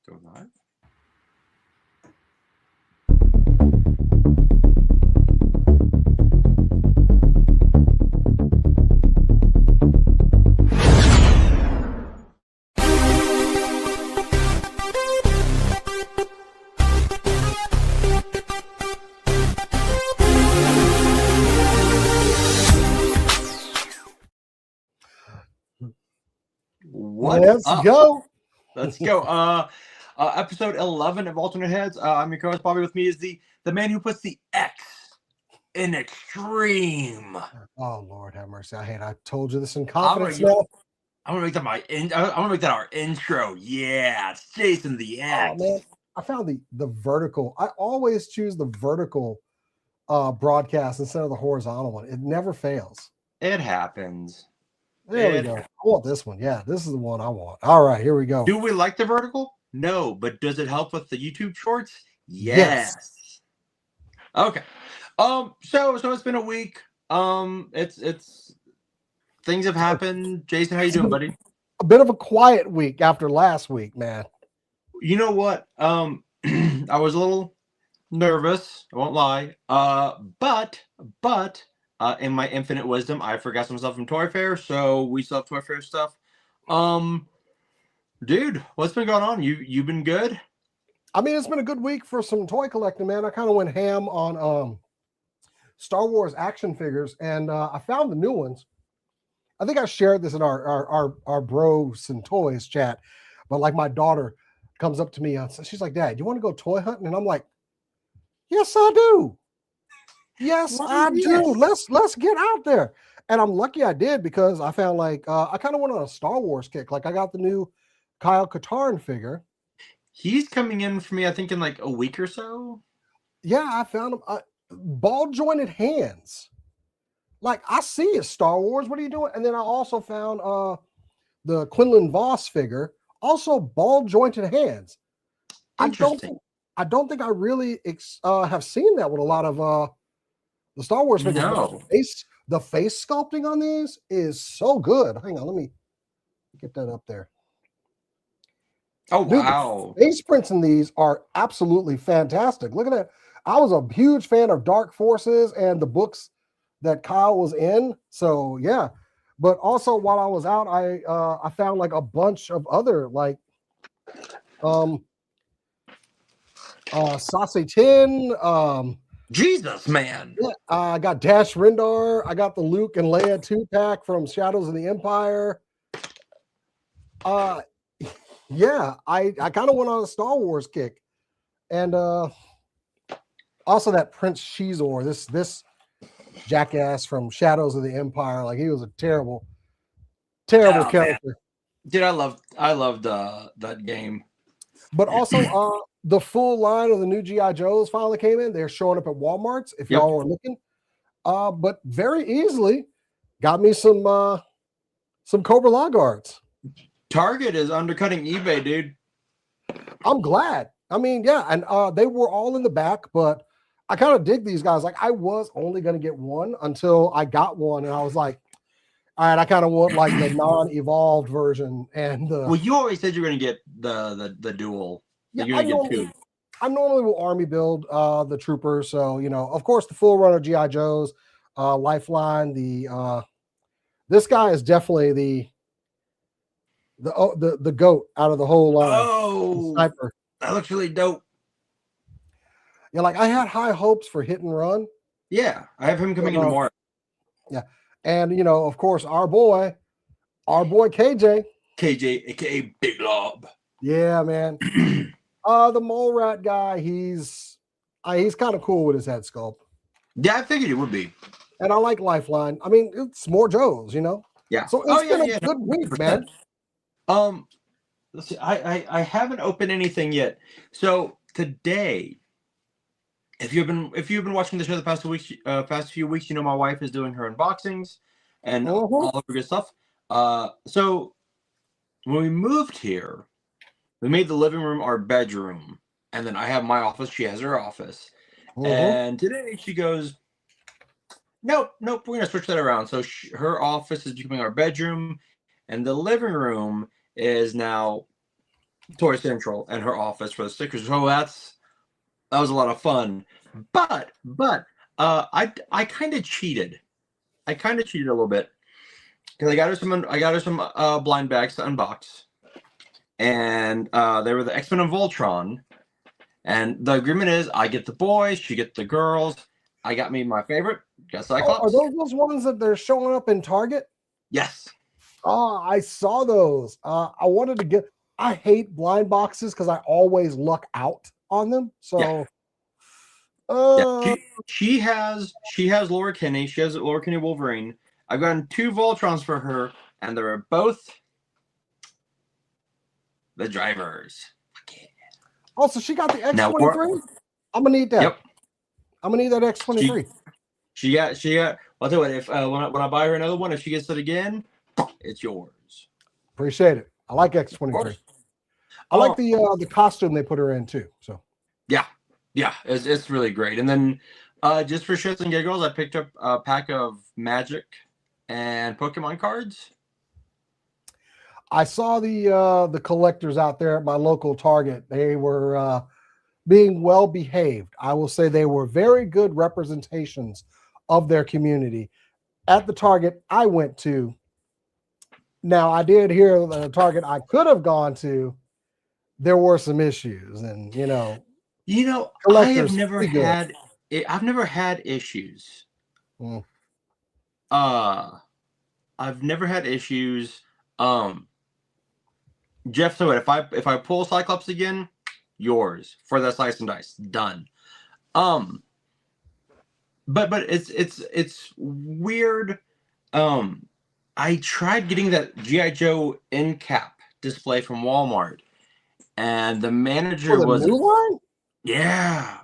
Go live. Let's go. Let's go. Episode 11 of Alternate Heads. I'm your co-host Bobby. With me is the man who puts the X in extreme. Oh Lord, have mercy! I told you this in confidence. I'm gonna make that our intro. Yeah, it's Jason the X. Oh man, I found the vertical. I always choose the vertical broadcast instead of the horizontal one. It never fails. It happens. There we go. I want this one. Yeah, this is the one I want. All right, here we go. Do we like the vertical? No, but does it help with the YouTube shorts? Yes. Okay. So it's been a week. It's things have happened. Jason, how you doing, buddy? A bit of a quiet week after last week, man. You know what? I was a little nervous. I won't lie. But in my infinite wisdom, I forgot some stuff from Toy Fair, so we still have Toy Fair stuff. Dude, what's been going on? You been good? I mean, it's been a good week for some toy collecting, man. I kind of went ham on Star Wars action figures, and I found the new ones. I think I shared this in our Bros and Toys chat, but like my daughter comes up to me and she's like, "Dad, you want to go toy hunting?" And I'm like, "Yes, I do. Yes, I do. Let's get out there." And I'm lucky I did, because I found like I kind of went on a Star Wars kick. Like I got the new Kyle Katarn figure. He's coming in for me, I think, in like a week or so. Yeah, I found him. Ball jointed hands. Like, I see it, Star Wars. What are you doing? And then I also found the Quinlan Voss figure, also ball jointed hands. I don't think I really have seen that with a lot of the Star Wars figures. No. The face sculpting on these is so good. Hang on, let me get that up there. Oh, dude, wow. The face prints in these are absolutely fantastic. Look at that. I was a huge fan of Dark Forces and the books that Kyle was in. So yeah. But also while I was out, I found like a bunch of other like Sase Tin. Jesus, man. Yeah, I got Dash Rendar. I got the Luke and Leia 2-pack from Shadows of the Empire. Yeah, I kind of went on a Star Wars kick. And also that Prince Shizor, this jackass from Shadows of the Empire. Like, he was a terrible character. Man. Dude, I loved that game. But also the full line of the new G.I. Joes finally came in. They're showing up at Walmart's if y'all are looking. But very easily got me some Cobra Law guards. Target is undercutting eBay, dude. I'm glad. I mean, yeah, and they were all in the back, but I kind of dig these guys. Like, I was only going to get one until I got one, and I was like, all right, I kind of want like the non-evolved version. And well, you always said you were going to get the dual. Yeah, I normally will army build the troopers. So, you know, of course, the full run of G.I. Joes, Lifeline. This guy is definitely the goat out of the whole line. Oh, sniper. That looks really dope. Yeah, like I had high hopes for Hit and Run. Yeah, I have him coming in tomorrow. Yeah, and you know, of course, our boy KJ, aka Big Lob. Yeah, man. The mole rat guy, he's kind of cool with his head sculpt. Yeah, I figured it would be. And I like Lifeline. I mean, it's more Joes, you know. Yeah. So it's been a good week, man. Let's see. I haven't opened anything yet. So today, if you've been watching the show the past few weeks, you know my wife is doing her unboxings and all of her good stuff. So when we moved here, we made the living room our bedroom, and then I have my office. She has her office. And today she goes, nope, we're gonna switch that around. So her office is becoming our bedroom, and the living room is now Toy Central and her office for the stickers. So that was a lot of fun. But I kind of cheated. I kind of cheated a little bit because I got her some blind bags to unbox, and they were the X-Men and Voltron. And the agreement is I get the boys, she get the girls. I got me my favorite, got Cyclops. Are those ones that they're showing up in Target? Yes. Oh, I saw those. I wanted to get. I hate blind boxes because I always luck out on them. So, she has Laura Kinney. She has Laura Kinney Wolverine. I've gotten 2 Voltrons for her, and they're both the drivers. Okay. Oh, so she got the X-23. I'm gonna need that. Yep. I'm gonna need that X-23. She got. I'll tell you what. If when I buy her another one, if she gets it again, it's yours. Appreciate it. I like X-23. I like the costume they put her in too. So yeah, it's really great. And then just for shits and giggles, I picked up a pack of Magic and Pokemon cards. I saw the collectors out there at my local Target. They were being well behaved. I will say they were very good representations of their community. At the Target I went to, now I did hear the Target I could have gone to, there were some issues, and I've never had issues. I've never had issues. Jeff, so if I pull Cyclops again, yours for that slice and dice, done. But it's weird. I tried getting that G.I. Joe end cap display from Walmart, and the manager was new line. Yeah.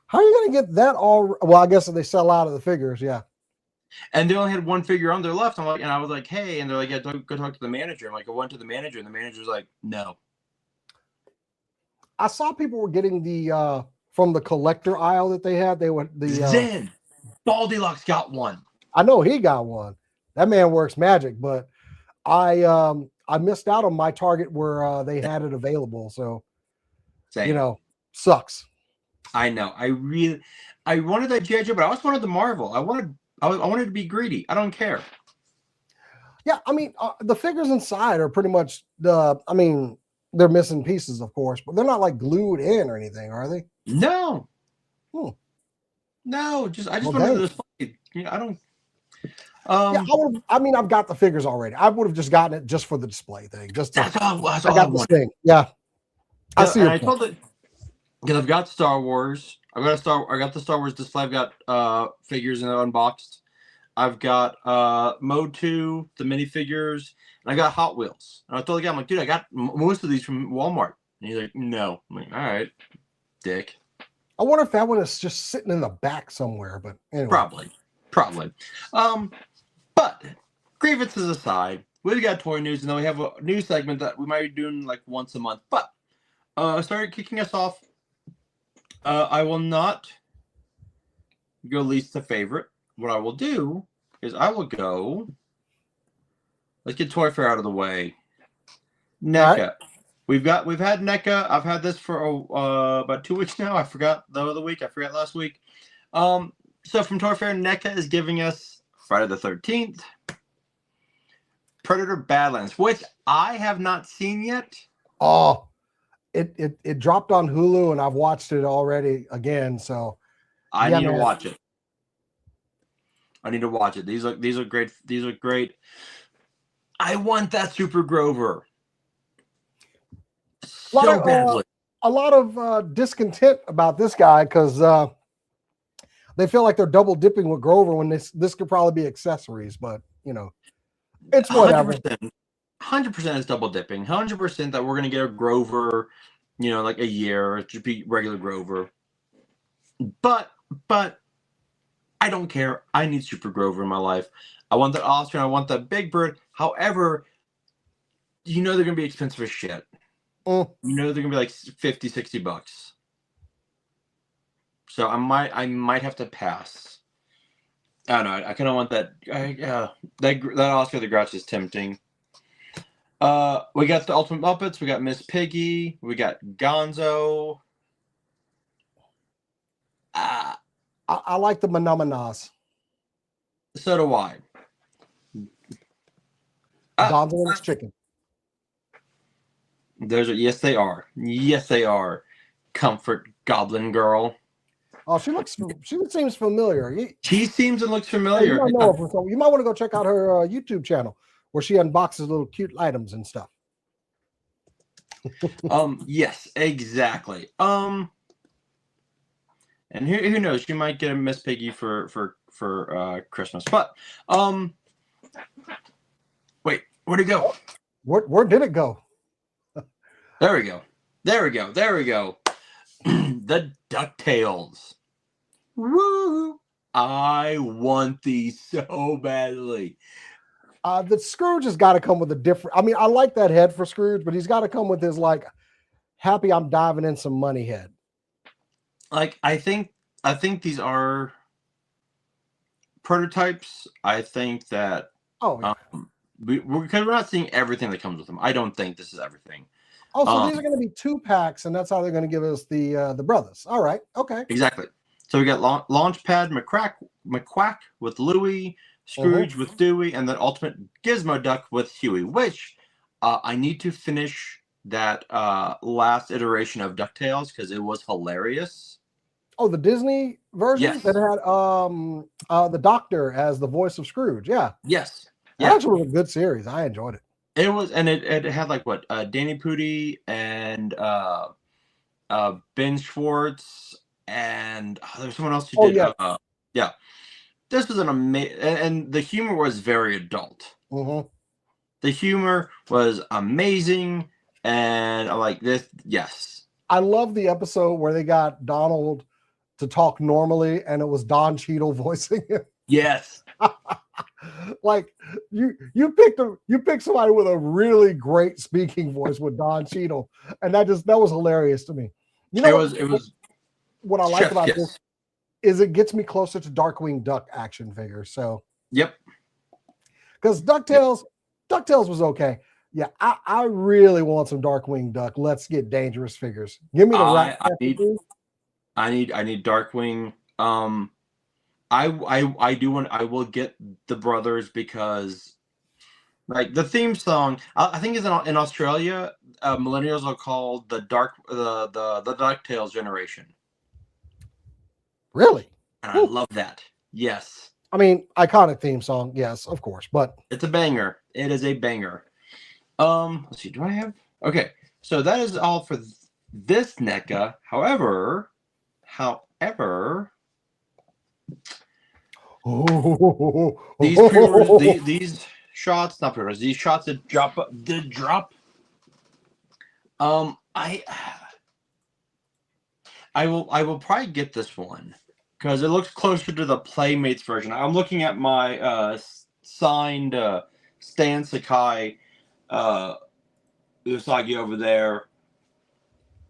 How are you gonna get that all? Well, I guess if they sell out of the figures, yeah. And they only had one figure on their left. I was like, hey, and they're like, yeah, go talk to the manager. I'm like, I went to the manager, and the manager's like, no. I saw people were getting the from the collector aisle that they had. They were the Zen Baldy-Locks got one. I know he got one. That man works magic, but I missed out on my Target where they had it available. So Same. Sucks. I know. I wanted that G.I. Joe, but I also wanted the Marvel. I wanted to be greedy. I don't care. Yeah, I mean, the figures inside are pretty much they're missing pieces, of course, but they're not like glued in or anything, are they? No. No, I just wanted to display. I don't. I've got the figures already. I would have just gotten it just for the display thing. That's all I got this thing. Yeah. I see. I told it because I've got Star Wars. I got the Star Wars display. I've got figures and unboxed. I've got Mode 2, the minifigures, and I got Hot Wheels. And I told the guy, I'm like, dude, I got most of these from Walmart. And he's like, no. I'm like, all right, dick. I wonder if that one is just sitting in the back somewhere, but anyway. Probably. But grievances aside, we've got toy news, and then we have a new segment that we might be doing like once a month. But started kicking us off. I will not go least to favorite. What I will do is I will go. Let's get Toy Fair out of the way. NECA. Right. We've had NECA. I've had this for about 2 weeks now. I forgot the other week. I forgot last week. So from Toy Fair, NECA is giving us Friday the 13th, Predator Badlands, which I have not seen yet. Oh, it dropped on Hulu, and I've watched it already again. So I need to watch it. I need to watch it. These are great. These are great. I want that Super Grover. So badly. A lot of discontent about this guy because they feel like they're double dipping with Grover when this could probably be accessories, but it's whatever. 100% is double dipping. 100% that we're gonna get a Grover, like a year. It should be regular Grover. But I don't care. I need Super Grover in my life. I want that Austrian. I want that Big Bird. However, they're gonna be expensive as shit. They're gonna be like $50, $60. So I might have to pass. I don't know. I kind of want that. That Oscar the Grouch is tempting. We got the Ultimate Muppets. We got Miss Piggy. We got Gonzo. I like the Manamanas. So do I. Gonzo and his chicken. Yes, they are. Yes, they are. Comfort Goblin Girl. Oh, she seems familiar. She seems and looks familiar. You might know her, you might want to go check out her YouTube channel where she unboxes little cute items and stuff. Yes, exactly. And who knows? She might get a Miss Piggy for Christmas. But wait, where'd it go? Where did it go? There we go. The DuckTales. Woo! I want these so badly. The Scrooge has got to come with a different. I mean, I like that head for Scrooge, but he's got to come with his like, happy I'm diving in some money head. Like I think these are prototypes. I think that because we're not seeing everything that comes with them. I don't think this is everything. Oh, so these are going to be 2-packs, and that's how they're going to give us the brothers. All right, okay, exactly. So we got Launchpad McQuack with Louie, Scrooge with Dewey, and then Ultimate Gizmo Duck with Huey. Which I need to finish that last iteration of DuckTales because it was hilarious. Oh, the Disney version that had the Doctor as the voice of Scrooge. Yeah. Yes. That actually was a good series. I enjoyed it. It was, and it had like what Danny Pudi and Ben Schwartz and there's someone else who did. Yeah. This was an amazing, and the humor was very adult. The humor was amazing, and I like this. Yes. I love the episode where they got Donald to talk normally, and it was Don Cheadle voicing him. Yes. Like you picked somebody with a really great speaking voice with Don Cheadle, and that was hilarious to me. You know, it was what I like about this is it gets me closer to Darkwing Duck action figures. So yep, because DuckTales was okay. Yeah, I really want some Darkwing Duck. Let's get dangerous figures. Give me the right. I need Darkwing. I will get the brothers because like the theme song I think is in Australia, millennials are called the DuckTales generation. Really? And I love that. Yes. I mean, iconic theme song, yes, of course, but it's a banger. It is a banger. Let's see, do I have okay, so that is all for this NECA. However, these shots, not pre-orders, these shots did drop. I will probably get this one because it looks closer to the Playmates version. I'm looking at my signed Stan Sakai Usagi over there.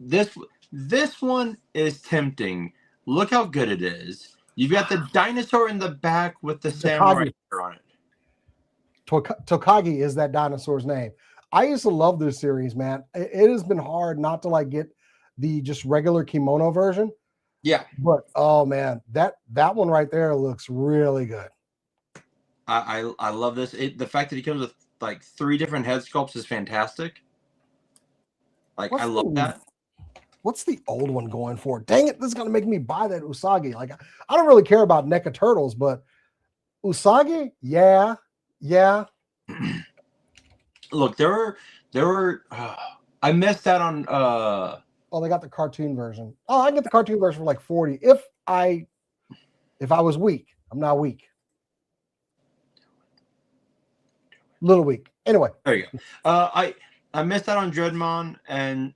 This one is tempting. Look how good it is. You've got the dinosaur in the back with the samurai on it. Tokagi is that dinosaur's name. I used to love this series, man. It has been hard not to like get the just regular kimono version. Yeah. But oh man, that one right there looks really good. I love this. The fact that he comes with like 3 different head sculpts is fantastic. Like I love that. What's the old one going for? Dang it, this is going to make me buy that Usagi. Like, I don't really care about NECA Turtles, but Usagi? Yeah. Look, there were I missed out on oh, they got the cartoon version. Oh, I get the cartoon version for like 40 if I was weak. I'm not weak. Little weak. Anyway. There you go. I missed out on Dreadmon and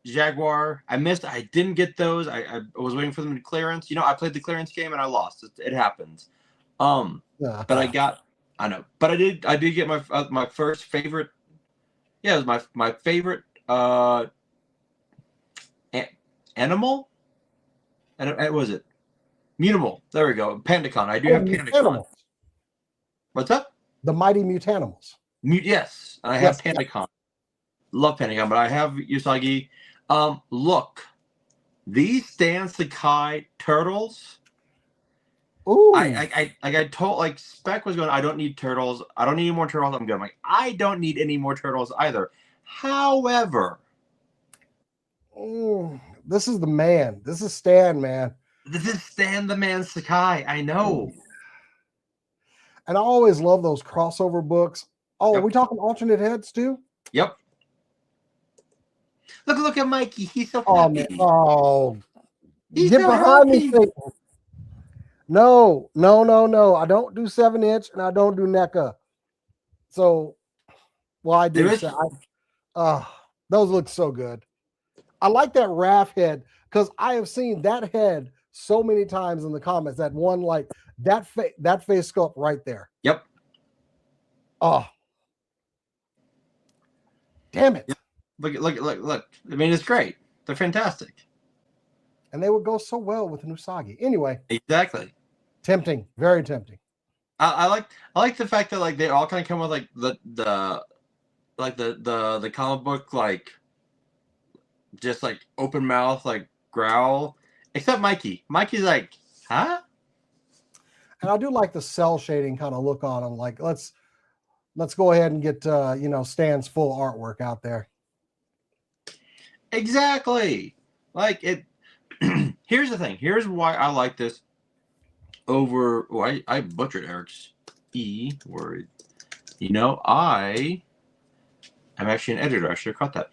Jaguar. I didn't get those. I was waiting for them to clearance. You know, I played the clearance game and I lost. It happens. But I know. But I did get my first favorite. Yeah, it was my favorite animal. And what was it? Mutable. There we go. Pandacon. I do have Pandacon. Mutanimals. What's up? The Mighty Mutanimals. Yes, I have Panagon. Love Panagon, but I have Usagi. Look, these Stan Sakai turtles. Ooh. I told like Spec was going. I don't need turtles. I don't need any more turtles. I'm good. I'm like, I don't need any more turtles either. However, this is the man. This is Stan, man. This is Stan the Man Sakai. I know. And I always love those crossover books. Oh, Yep. Are we talking alternate heads too? Yep. Look at Mikey. He's so Oh, happy. man. Oh, He's get so behind happy. me, Satan. No. I don't do 7-inch and I don't do NECA. So, well, I do. Those look so good. I like that Raph head because I have seen that head so many times in the comments. That one, like that face sculpt right there. Yep. Oh, damn it! Yep. Look. I mean, it's great. They're fantastic. And they would go so well with an Usagi. Anyway. Exactly. Tempting. Very tempting. I like the fact that like they all kind of come with like the comic book like just like open mouth like growl, except Mikey. Mikey's like, huh? And I do like the cell shading kind of look on him. Like let's go ahead and get Stan's full artwork out there. Exactly. Like it. Here's the thing. Here's why I like this over. Oh, I butchered Eric's E word. You know, I'm actually an editor. I should have caught that.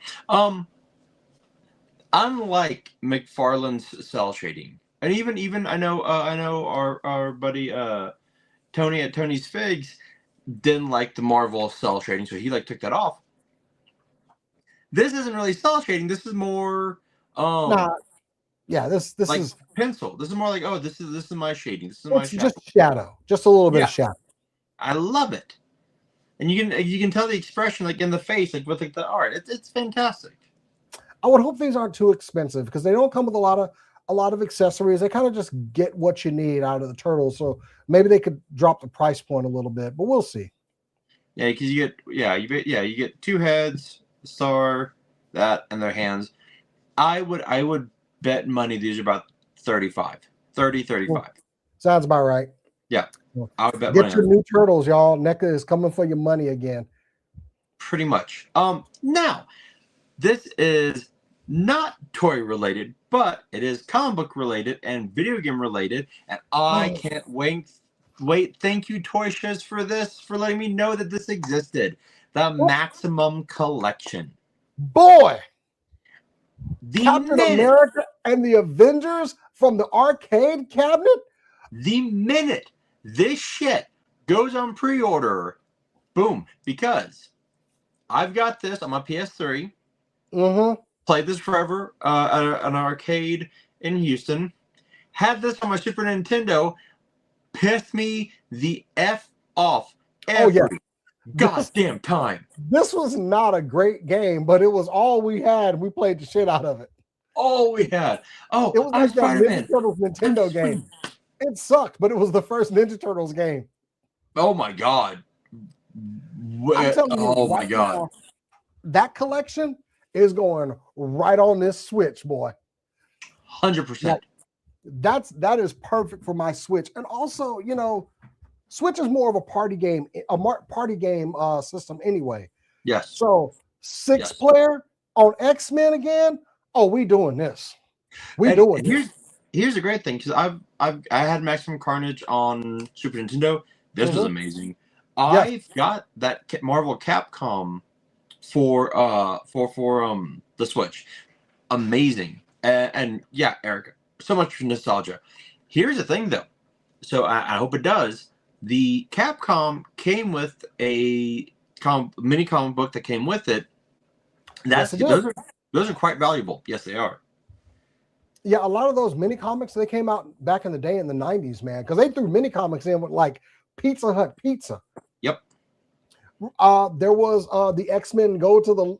Unlike McFarlane's cell shading, and even I know our buddy Tony at Tony's Figs didn't like the Marvel cell shading, so he like took that off. This isn't really cell shading. This is more this like is pencil. This is more like, oh, this is my shading. This is my shadow. Just shadow, just a little bit of shadow. I love it, and you can tell the expression like in the face, like with like the art. It's fantastic. I would hope these aren't too expensive because they don't come with a lot of accessories. They kind of just get what you need out of the turtles. So maybe they could drop the price point a little bit, but we'll see. Yeah, because you get two heads, a star, that, and their hands. I would bet money these are about 35. Sounds about right. Yeah. I would bet Get money your new turtles, y'all. NECA is coming for your money again. Pretty much. Now, this is not toy related, but it is comic book related and video game related, and I can't wait. Thank you, Toy Shiz, for letting me know that this existed. The Maximum Collection. Boy! Captain America and the Avengers from the arcade cabinet? The minute this shit goes on pre-order, boom, because I've got this on my PS3. Played this forever at an arcade in Houston. Had this on my Super Nintendo. Pissed me the F off every goddamn time. This was not a great game, but it was all we had. We played the shit out of it. All we had. Oh, it was like that Ninja Turtles Nintendo game. It sucked, but it was the first Ninja Turtles game. Oh my god. My god. Now, that collection is going right on this Switch, boy. 100%. That is perfect for my Switch. And also, Switch is more of a party game system anyway. Yes. So 6-player on X-Men again. Oh, we doing this. Here's the great thing, because I had Maximum Carnage on Super Nintendo. This was amazing. I've got that Marvel Capcom for the Switch. Amazing. And yeah, Eric, so much nostalgia. Here's the thing though. So I hope it does. The Capcom came with a mini comic book that came with it. Those are quite valuable. Yes, they are. Yeah, a lot of those mini comics, they came out back in the day in the 90s, man, because they threw mini comics in with like Pizza Hut pizza. Yep. There was the X-Men go to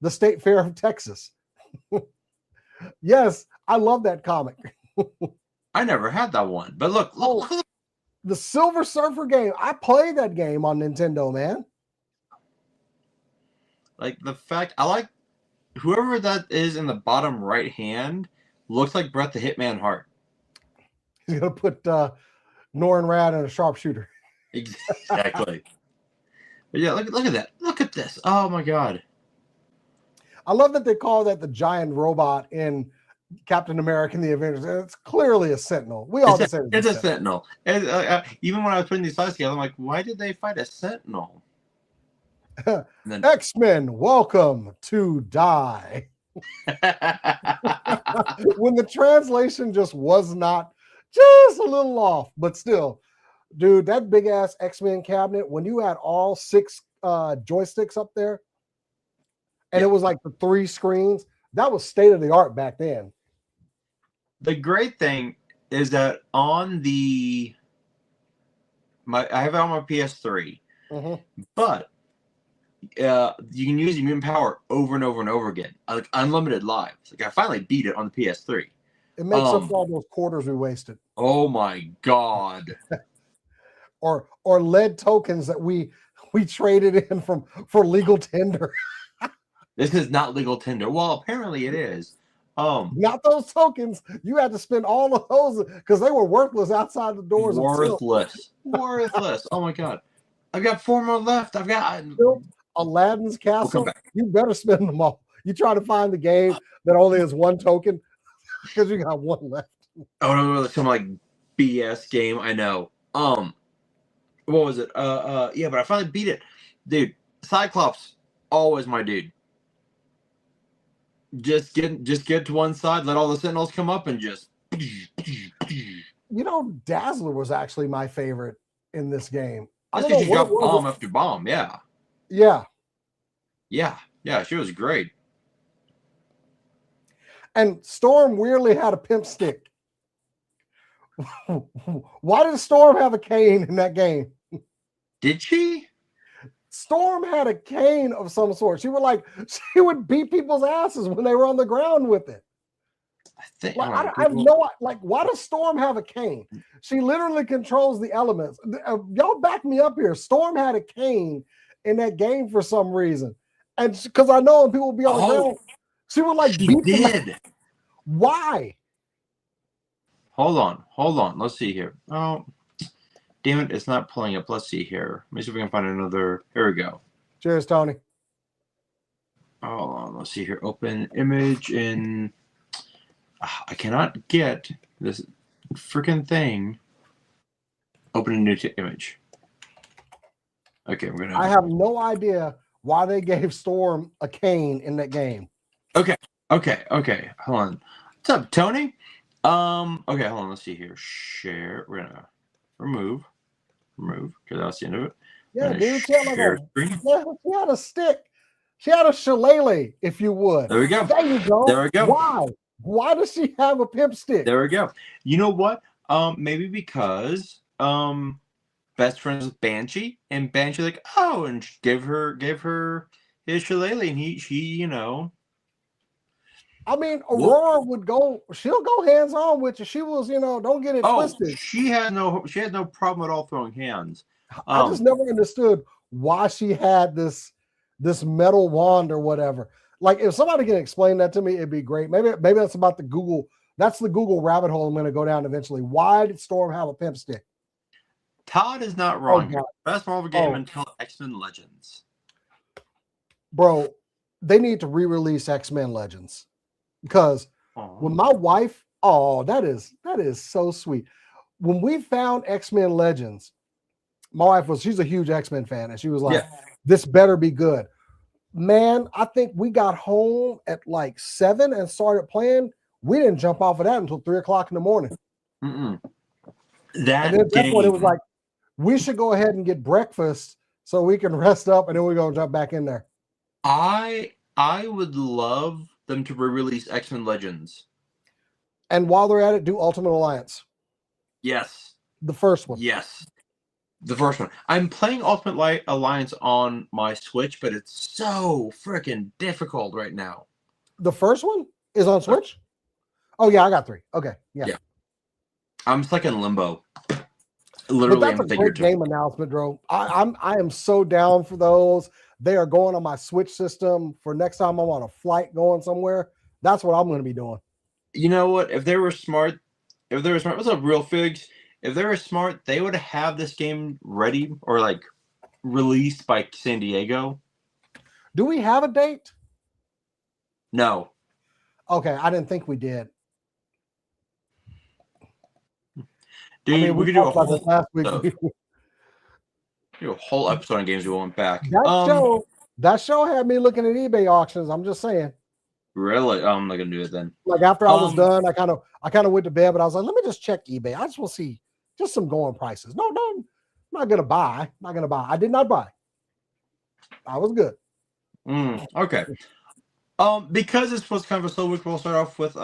the State Fair of Texas. Yes, I love that comic. I never had that one, but look. The Silver Surfer game. I played that game on Nintendo, man. Like the fact I like whoever that is in the bottom right hand looks like Bret the Hitman Hart. He's gonna put Norrin Rad in a sharpshooter. Exactly. But yeah, look at that. Look at this. Oh my god. I love that they call that the giant robot in Captain America and the Avengers. It's clearly a Sentinel. We all just say it's a Sentinel. Even when I was putting these slides together, I'm like, why did they fight a Sentinel? Then, X-Men, welcome to die. When the translation just was not just a little off, but still, dude, that big ass X-Men cabinet, when you had all 6 joysticks up there, and it was like the 3 screens, that was state of the art back then. The great thing is that on I have it on my PS3, but you can use immune power over and over and over again, like unlimited lives. Like I finally beat it on the PS3. It makes up for all those quarters we wasted. Oh my god! or lead tokens that we traded in for legal tender. This is not legal tender. Well, apparently it is. Not those tokens. You had to spend all of those because they were worthless outside the doors. Worthless. Worthless. Oh my god! I've got 4 more left. I've got Aladdin's castle. You better spend them all. You try to find the game that only has 1 token because you got 1 left. Oh no, some like BS game. I know. What was it? Yeah, but I finally beat it, dude. Cyclops, always my dude. Just get to one side, let all the Sentinels come up, and just. You know, Dazzler was actually my favorite in this game. That's because you dropped bomb after bomb. Yeah. Yeah. Yeah. Yeah. She was great. And Storm weirdly had a pimp stick. Why did Storm have a cane in that game? Did she? Storm had a cane of some sort. She would beat people's asses when they were on the ground with it. I have no, like, why does Storm have a cane? She literally controls the elements. Y'all back me up here. Storm had a cane in that game for some reason. And because I know when people would be on the ground, she would like beat them. Why? Hold on. Let's see here. Oh, damn it. It's not pulling up. Let's see here. Let me see if we can find another. Here we go. Cheers, Tony. Hold on. Let's see here. Open image in. I cannot get this freaking thing. Open a new image. Okay, we're gonna. I have no idea why they gave Storm a cane in that game. Okay. Hold on. What's up, Tony? Okay, hold on. Let's see here. Share. We're gonna remove. Because that's the end of it. Yeah, dude. She had a stick. She had a shillelagh, if you would. There we go. There you go. There we go. Why? Why does she have a pimp stick? There we go. You know what? Maybe because best friends with Banshee, and Banshee like, oh, and give her his shillelagh, and she, you know. I mean, Aurora would go. She'll go hands on with you. She was, you know, don't get it twisted. She had no problem at all throwing hands. I just never understood why she had this metal wand or whatever. Like, if somebody can explain that to me, it'd be great. Maybe that's about the Google. That's the Google rabbit hole I'm going to go down eventually. Why did Storm have a pimp stick? Todd is not wrong. Best Marvel game until X-Men Legends. Bro, they need to re-release X-Men Legends. Because when my wife, that is so sweet. When we found X-Men Legends, my wife she's a huge X-Men fan, and she was like, this better be good. Man, I think we got home at like 7 and started playing. We didn't jump off of that until 3 o'clock in the morning. And then at that point, it was like, we should go ahead and get breakfast so we can rest up, and then we're going to jump back in there. I would love them to re-release X-Men Legends. And while they're at it, do Ultimate Alliance. Yes. The first one. Yes. The first one. I'm playing Ultimate Alliance on my Switch, but it's so freaking difficult right now. The first one is on Switch? Oh, yeah, I got 3. Okay, yeah. I'm stuck in limbo. But Literally, that's I'm a a figure great too. game announcement, Dro. I am so down for those. They are going on my Switch system for next time I'm on a flight going somewhere. That's what I'm going to be doing. You know what? If they were smart, what's up, real figs? If they were smart, they would have this game ready or like released by San Diego. Do we have a date? No. Okay, I didn't think we did. Dude, I mean, we we could do a talked about whole this last week. do a whole episode on games we want back. That show had me looking at eBay auctions. I'm just saying. Really? I'm not gonna do it then. Like after I was done, I kind of went to bed, but I was like, let me just check eBay. I just want to see just some going prices. No, I'm not gonna buy. Not gonna buy. I did not buy. I was good. Okay. Because it's was kind of a slow week, we'll start off with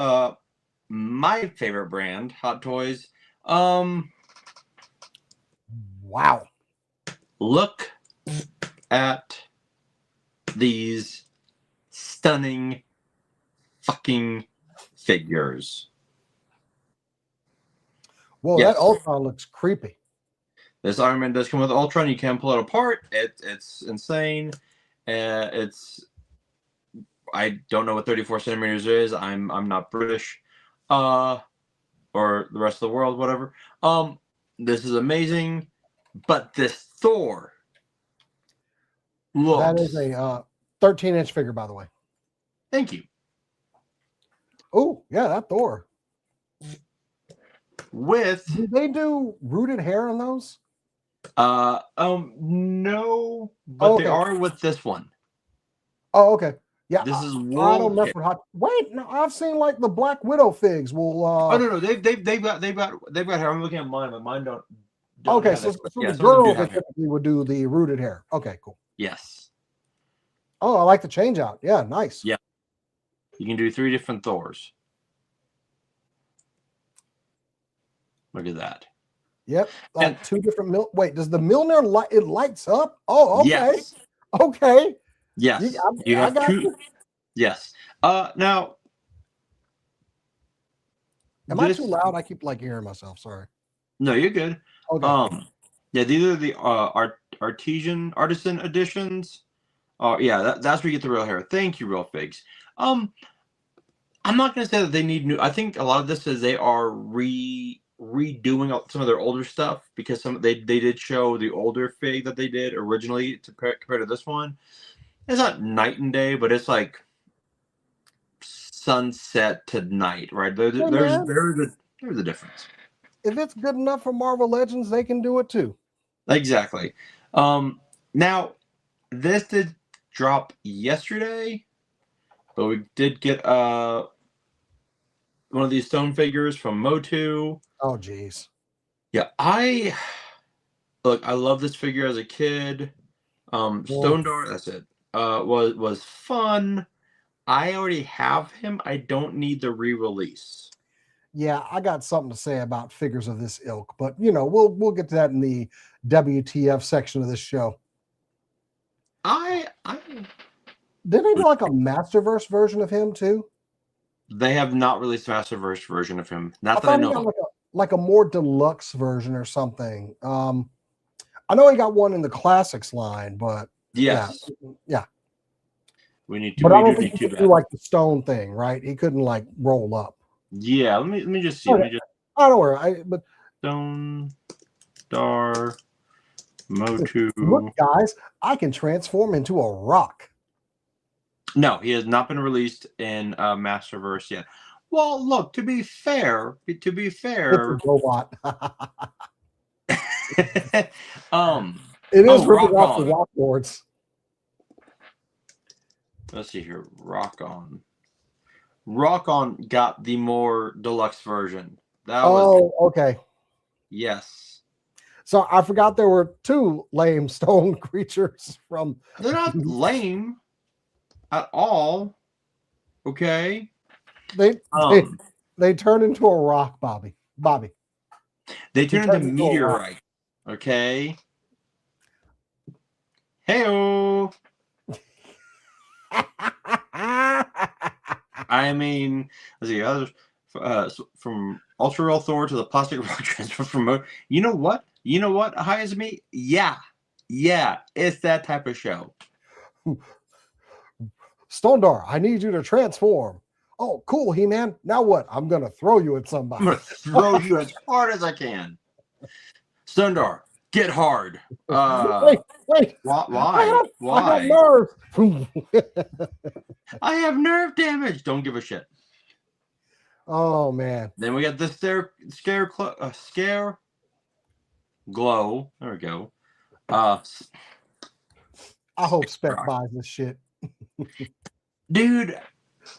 my favorite brand, Hot Toys. Wow. Look at these stunning fucking figures. Well, Yes. that Ultron looks creepy. This Iron Man does come with Ultron. You can pull it apart. It's insane. I don't know what 34 centimeters is. I'm not British, or the rest of the world, whatever. This is amazing, but this Thor looks. That is a 13-inch figure, by the way. Thank you. Oh yeah, that Thor. Do they do rooted hair on those? No, but they are with this one. Oh, okay. Yeah, this is wool. I don't mess with hot. Wait, no, I've seen like the Black Widow figs. Will oh no, they've got hair. I'm looking at mine, but mine don't okay, so the girls typically would do the rooted hair. Okay, cool. Yes. Oh, I like the change out. Yeah, nice. Yeah. You can do 3 different Thors. Look at that. Yep, like 2 different Wait, does the Milner light? It lights up. Oh, okay. Yes. Okay. Yes. You have 2. Yes. Now. Am I too loud? I keep like hearing myself. Sorry. No, you're good. Okay. Yeah, these are the artisan editions. Yeah, that's where you get the real hair. Thank you, real figs. I'm not gonna say that they need new. I think a lot of this is they are redoing some of their older stuff because they did show the older fig that they did originally compared to this one. It's not night and day, but it's like sunset to night, right? There's a difference. If it's good enough for Marvel Legends, they can do it too. Exactly. Now this did drop yesterday, but we did get one of these stone figures from Motu. Oh geez. Yeah, I love this figure as a kid. Stone Door, that's it. Was fun. I already have him. I don't need the re-release. Yeah, I got something to say about figures of this ilk, but we'll get to that in the WTF section of this show. I did they do like a Masterverse version of him too? They have not released a Masterverse version of him. Not that I know of. Like a more deluxe version or something. I know he got one in the classics line, but yes, yeah. We need to. But I don't think he could do like the stone thing, right? He couldn't like roll up. Yeah, let me just see. Okay. I don't worry. But Stone Star Motu. Look, guys, I can transform into a rock. No, he has not been released in Masterverse yet. Well, look, to be fair, it's a robot. It is ripping off the rock boards. Let's see here. Rock On. Rock On got the more deluxe version. Okay. Yes. So I forgot there were 2 lame stone creatures from. They're not lame at all. Okay. They turn into a rock, Bobby. They turn into meteorite. Okay. Hey-o. I mean, let's see. From Ultra Real Thor to the plastic rock transfer from. You know what? You know what? High as me? Yeah. Yeah. It's that type of show. Stondar, I need you to transform. Oh, cool, He-Man. Now what? I'm gonna throw you at somebody. I'm gonna throw you as hard as I can. Stondar, get hard. Wait. Why? I have nerve. I have nerve damage. Don't give a shit. Oh man. Then we got the scare glow. There we go. I hope Spec buys this shit. Dude,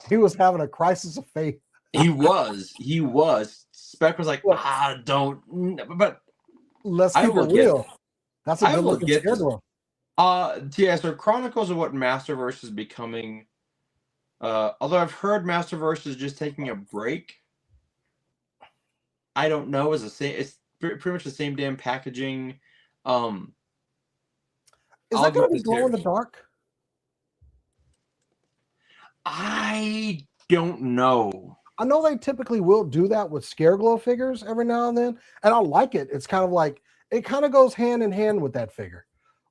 he was having a crisis of faith. He was. Spec was like, don't. But let's keep it real. That's a good looking schedule. Yeah, so Chronicles of what Masterverse is becoming. Although I've heard Masterverse is just taking a break. I don't know. It's pretty much the same damn packaging. Is that going to be glow in the dark? I don't know. I know they typically will do that with Scare Glow figures every now and then, and I like it. It's kind of like it kind of goes hand in hand with that figure.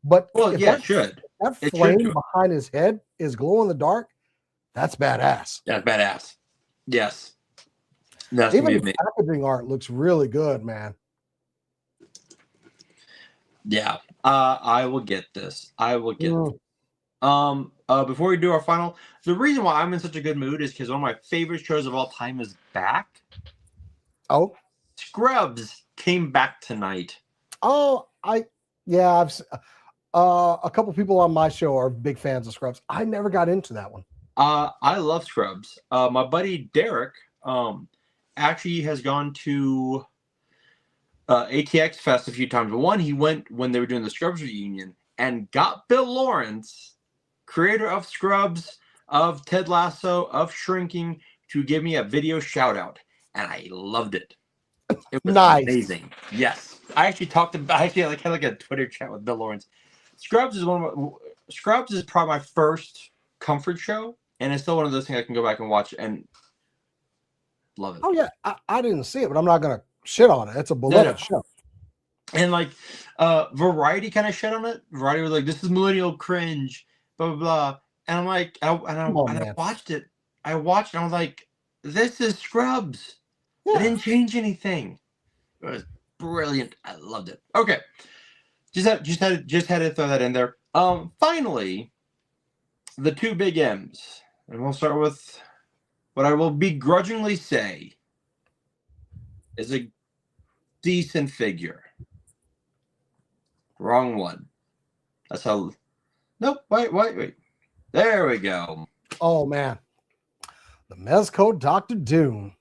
But it should. That flame behind his head is glow in the dark. That's badass. That's badass. Yes. That's even the packaging art looks really good, man. Yeah. I will get this. Before we do our final, the reason why I'm in such a good mood is because one of my favorite shows of all time is back. Oh, Scrubs came back tonight. Oh, I've a couple people on my show are big fans of Scrubs. I never got into that one. I love Scrubs. My buddy Derek actually has gone to ATX Fest a few times. One, he went when they were doing the Scrubs reunion and got Bill Lawrence, creator of Scrubs, of Ted Lasso, of Shrinking, to give me a video shout out, and I loved it. It was amazing. Yes, I actually had like a Twitter chat with Bill Lawrence. Scrubs is probably my first comfort show, and it's still one of those things I can go back and watch and love it. Oh yeah, I didn't see it, but I'm not gonna shit on it. It's a beloved show. And like Variety kind of shit on it. Variety was like, "This is millennial cringe," blah blah blah. And I'm like, I watched it. I watched it. And I was like, "This is Scrubs." Yeah. It didn't change anything. It was brilliant. I loved it. Okay, just had to throw that in there. Finally, the two big M's, and we'll start with what I will begrudgingly say is a decent figure. Wrong one. That's how. Nope. Wait. There we go. Oh man, the Mezco Dr. Doom.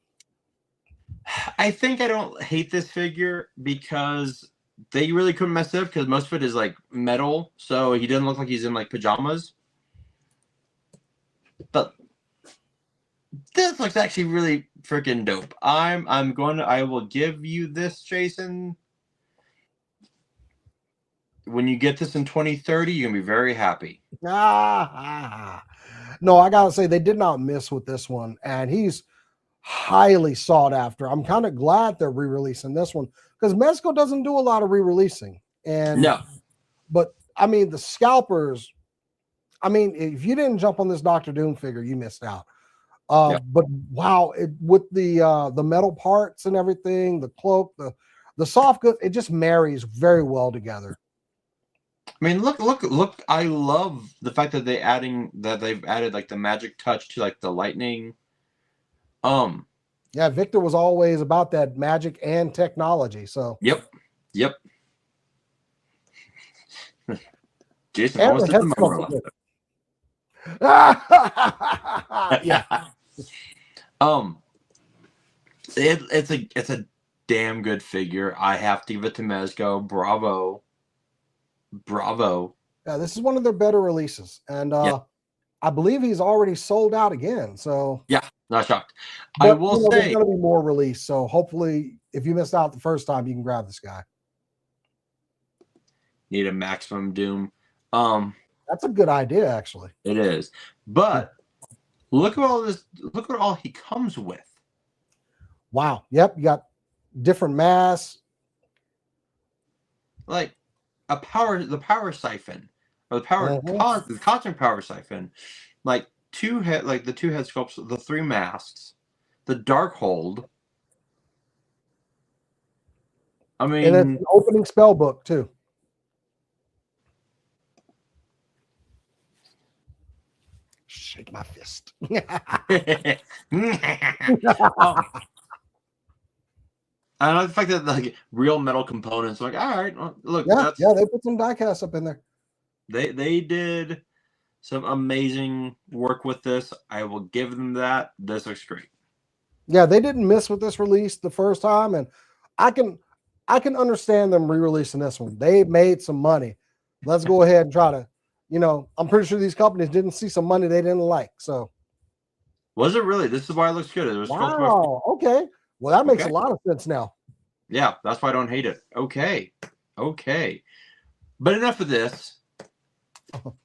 I think I don't hate this figure because they really couldn't mess it up because most of it is like metal, so he doesn't look like he's in like pajamas. But this looks actually really freaking dope. I will give you this, Jason. When you get this in 2030, you're gonna be very happy. No, I gotta say they did not miss with this one, and he's highly sought after. I'm kind of glad they're re-releasing this one because Mezco doesn't do a lot of re-releasing. And no, but I mean the scalpers. I mean, if you didn't jump on this Dr. Doom figure, you missed out. But wow, with the metal parts and everything, the cloak, the soft goods, it just marries very well together. I mean, look! I love the fact that they've added like the magic touch to like the lightning. Yeah, Victor was always about that magic and technology. So yep. Jason almost did the yeah. It's a damn good figure. I have to give it to Mezco. Bravo. Yeah, this is one of their better releases, and I believe he's already sold out again. So yeah, not shocked. But, I will say there's going to be more release. So hopefully, if you missed out the first time, you can grab this guy. Need a maximum Doom. That's a good idea, actually. It is, but look at all this. Look at all he comes with. Wow. Yep. You got different masks. like the power siphon or the cosmic power siphon, like the two head sculpts, the three masks, the dark hold. I mean, and it's an opening spell book too. Shake my fist. I like the fact that like real metal components. Like, all right, well, look, yeah, they put some die cast up in there. They did some amazing work with this. I will give them that. This looks great. Yeah, they didn't miss with this release the first time, and I can understand them re-releasing this one. They made some money. Let's go ahead and try to, I'm pretty sure these companies didn't see some money they didn't like. So was it really? This is why it looks good. It was wow. Okay. Well, that makes a lot of sense now. Yeah, that's why I don't hate it. Okay. But enough of this. Mondo.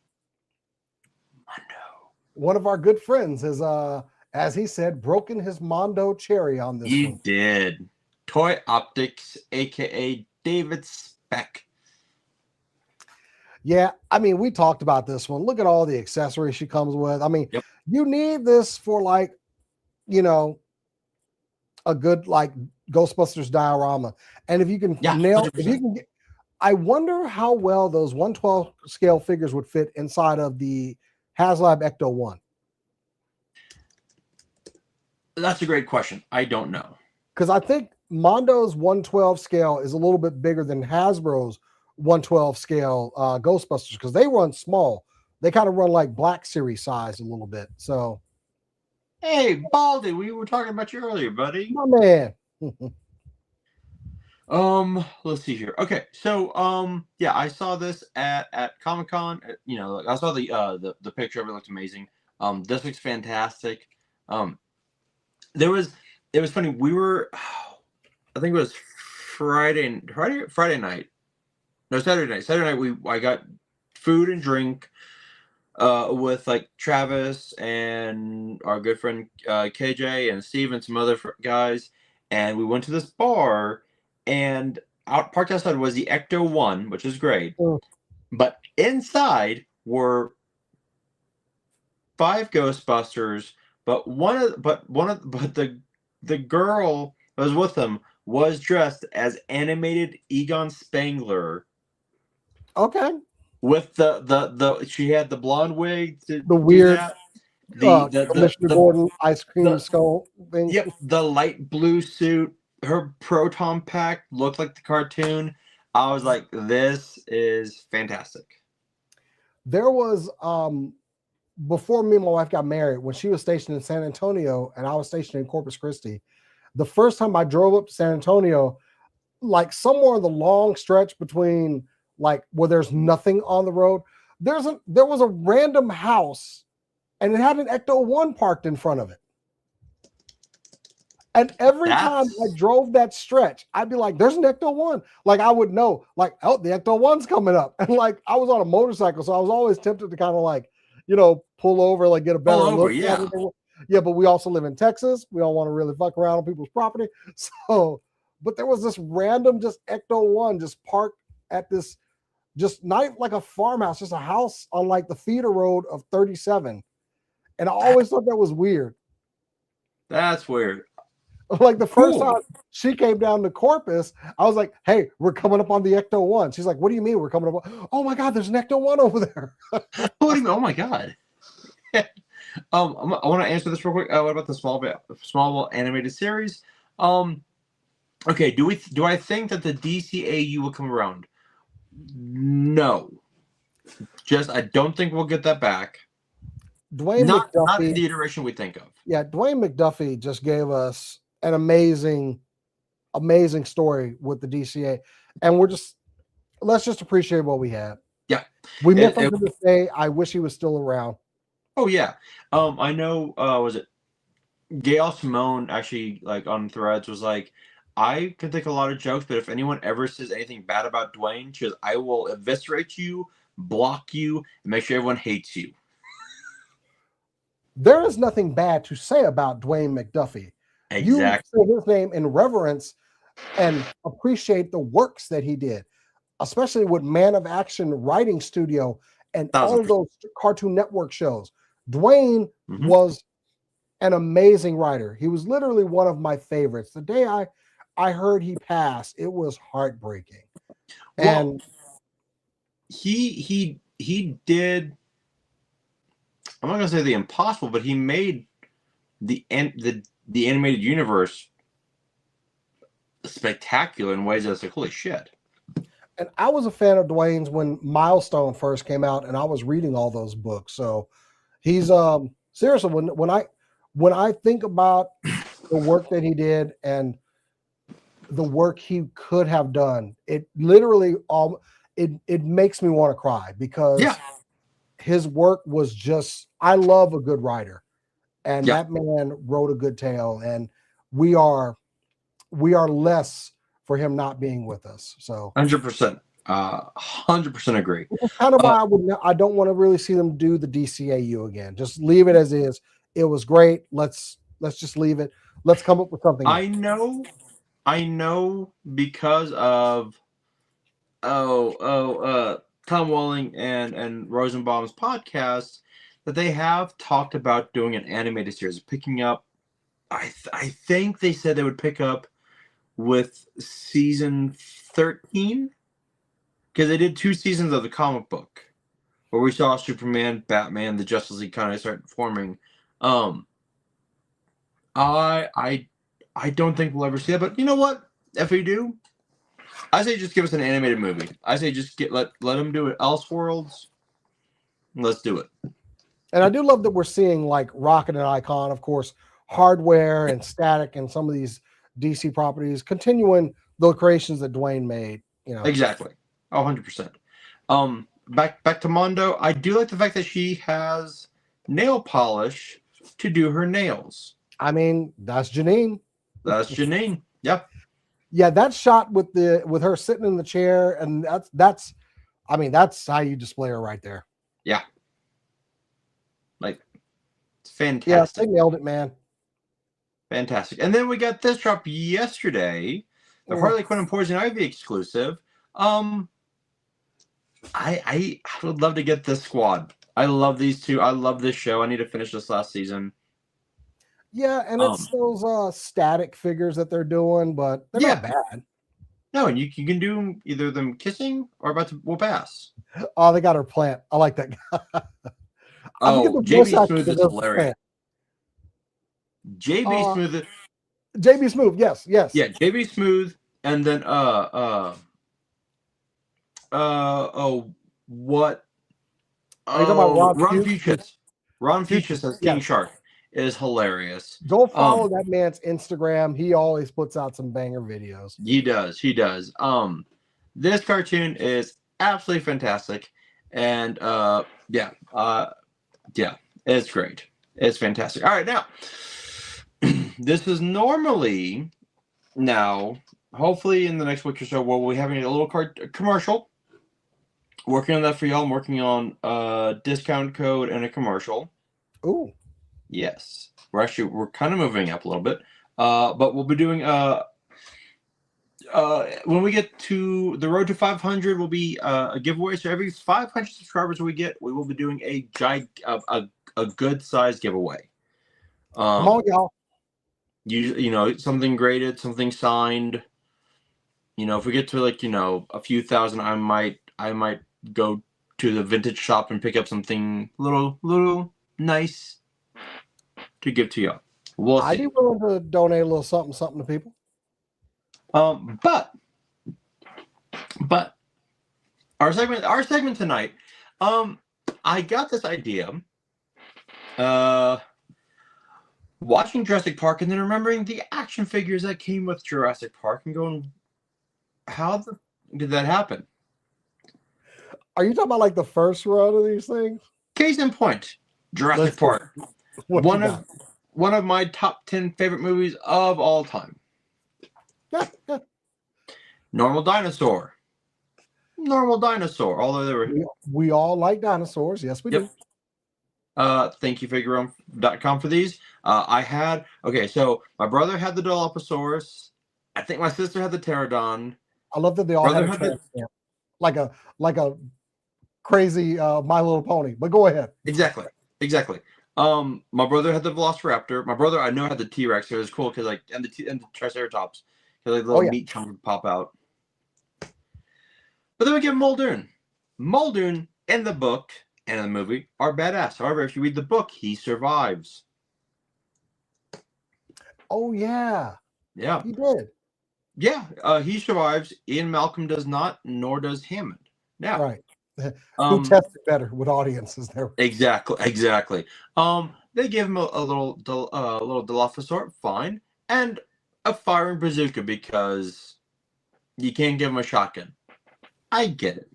One of our good friends has, as he said, broken his Mondo cherry on this one. He did. Toy Optics, aka David Speck. Yeah, I mean, we talked about this one. Look at all the accessories she comes with. I mean, you need this for like, a good like Ghostbusters diorama. And if you can nail, 100%. If you can get, I wonder how well those 1/12 scale figures would fit inside of the HasLab Ecto 1. That's a great question. I don't know. Because I think Mondo's 1/12 scale is a little bit bigger than Hasbro's 1/12 scale Ghostbusters, because they run small. They kind of run like Black Series size a little bit. So, hey, Baldy, we were talking about you earlier, buddy. My man. Let's see here. Okay, so yeah, I saw this at Comic-Con. I saw the picture of it. Looked amazing. This looks fantastic. It was funny. We were, I think it was Friday night. No, Saturday night. Saturday night I got food and drink with like Travis and our good friend KJ and Steve and some other guys, and we went to this bar, and parked outside was the Ecto 1, which is great, but inside were 5 Ghostbusters, but the girl that was with them was dressed as animated Egon Spangler. Okay. With the she had the blonde wig, the weird Commissioner Gordon ice cream skull thing. Yep, the light blue suit. Her proton pack looked like the cartoon. I was like, this is fantastic. There was before me and my wife got married, when she was stationed in San Antonio and I was stationed in Corpus Christi, the first time I drove up to San Antonio, like somewhere in the long stretch between like where there's nothing on the road, there was a random house and it had an Ecto 1 parked in front of it. And every time I drove that stretch, I'd be like, there's an Ecto 1. Like I would know, like, oh, the Ecto 1's coming up. And like I was on a motorcycle, so I was always tempted to kind of like, pull over, like get a better look. Yeah. Yeah, but we also live in Texas. We don't want to really fuck around on people's property. So, but there was this random just Ecto 1 just parked at this, just not like a farmhouse, just a house on like the feeder road of 37. And I always thought that was weird. That's weird. Like the first time she came down to Corpus, I was like, hey, we're coming up on the Ecto 1. She's like, what do you mean we're coming up? Oh my God, there's an Ecto 1 over there. What do you mean? Oh my God. I want to answer this real quick. What about the Smallville animated series? Okay, do I think that the DCAU will come around? No. I don't think we'll get that back. Dwayne not McDuffie, the iteration we think of. Yeah, Dwayne McDuffie just gave us an amazing story with the DCA, and let's just appreciate what we have. Yeah, we miss him to this day. I wish he was still around. Oh yeah, I know. Was it Gail Simone actually like on Threads was like, I can think a lot of jokes, but if anyone ever says anything bad about Dwayne, she goes, I will eviscerate you, block you, and make sure everyone hates you. There is nothing bad to say about Dwayne McDuffie. Exactly. You say his name in reverence and appreciate the works that he did. especially with Man of Action Writing Studio and all of 1000%. those Cartoon Network shows. Dwayne was an amazing writer. He was literally one of my favorites. The day I heard he passed, it was heartbreaking. Well, And he did, I'm not gonna say the impossible, but he made the animated universe spectacular in ways that's like, holy shit. And I was a fan of Dwayne's when Milestone first came out, and I was reading all those books. So he's seriously, when I think about the work that he did and the work he could have done, it literally it makes me want to cry, because his work was just, I love a good writer, and that man wrote a good tale, and we are less for him not being with us. So 100%. 100% agree. It's kind of why I don't want to really see them do the DCAU again. Just leave it as is. It was great. Let's just leave it. Let's come up with something new. I know because of Tom Welling and Rosenbaum's podcast that they have talked about doing an animated series, picking up. I think they said they would pick up with season 13, because they did 2 seasons of the comic book where we saw Superman, Batman, the Justice League kind of start forming. I don't think we'll ever see it, but you know what? If we do, I say just give us an animated movie. I say just let them do it. Elseworlds, let's do it. And I do love that we're seeing like Rocket and Icon, of course, Hardware and Static, and some of these DC properties continuing the creations that Dwayne made. You know, exactly. 100%. Back to Mondo. I do like the fact that she has nail polish to do her nails. I mean, that's Janine. That's Janine. Yep. Yeah, that shot with her sitting in the chair, and that's how you display her right there. Yeah. Like, it's fantastic. Yeah, they nailed it, man. Fantastic. And then we got this drop yesterday, the Harley Quinn and Poison Ivy exclusive. I would love to get this squad. I love these two. I love this show. I need to finish this last season. Yeah, and it's those static figures that they're doing, but they're not bad. No, and you can do either them kissing or about to whoop ass. Oh, they got her plant. I like that guy. JB Smooth is hilarious. JB Smooth. JB Smooth, yes. Yeah, JB Smooth, and then what? Are you talking about Ron Fuchs? Ron Fuchs as King Shark is hilarious. Go follow that man's Instagram. He always puts out some banger videos. He does. This cartoon is absolutely fantastic, and it's great. It's fantastic. All right, now this is normally hopefully in the next week or so we'll be having a little commercial. Working on that for y'all. I'm working on a discount code and a commercial. Ooh. Yes. We're kind of moving up a little bit. But we'll be doing when we get to the road to 500 will be a giveaway. So every 500 subscribers we will be doing a good size giveaway. Come on, y'all. Something graded, something signed. If we get to a few thousand, I might go to the vintage shop and pick up something little nice to give to y'all. I'd be willing to donate a little something to people. But our segment tonight, I got this idea, watching Jurassic Park and then remembering the action figures that came with Jurassic Park and going, how did that happen? Are you talking about like the first run of these things? Case in point, Jurassic Park. One of my top 10 favorite movies of all time. Normal dinosaur. Although they were we all like dinosaurs. Yes, we do. Thank you, Figureroom.com for these. So my brother had the Dilophosaurus. I think my sister had the Pterodon. I love that they all had a like a crazy My Little Pony. But go ahead. Exactly. My brother had the Velociraptor. My brother, I know, had the T-Rex. So it was cool because like and the Triceratops, because like little meat chunks would pop out. But then we get Muldoon. Muldoon in the book and in the movie are badass. However, if you read the book, he survives. Oh yeah, he did. Yeah, he survives. Ian Malcolm does not, nor does Hammond. Now, right. Who tested better with audiences there? Exactly. They give him a little Dilophosaur, fine, and a firing bazooka because you can't give him a shotgun. I get it.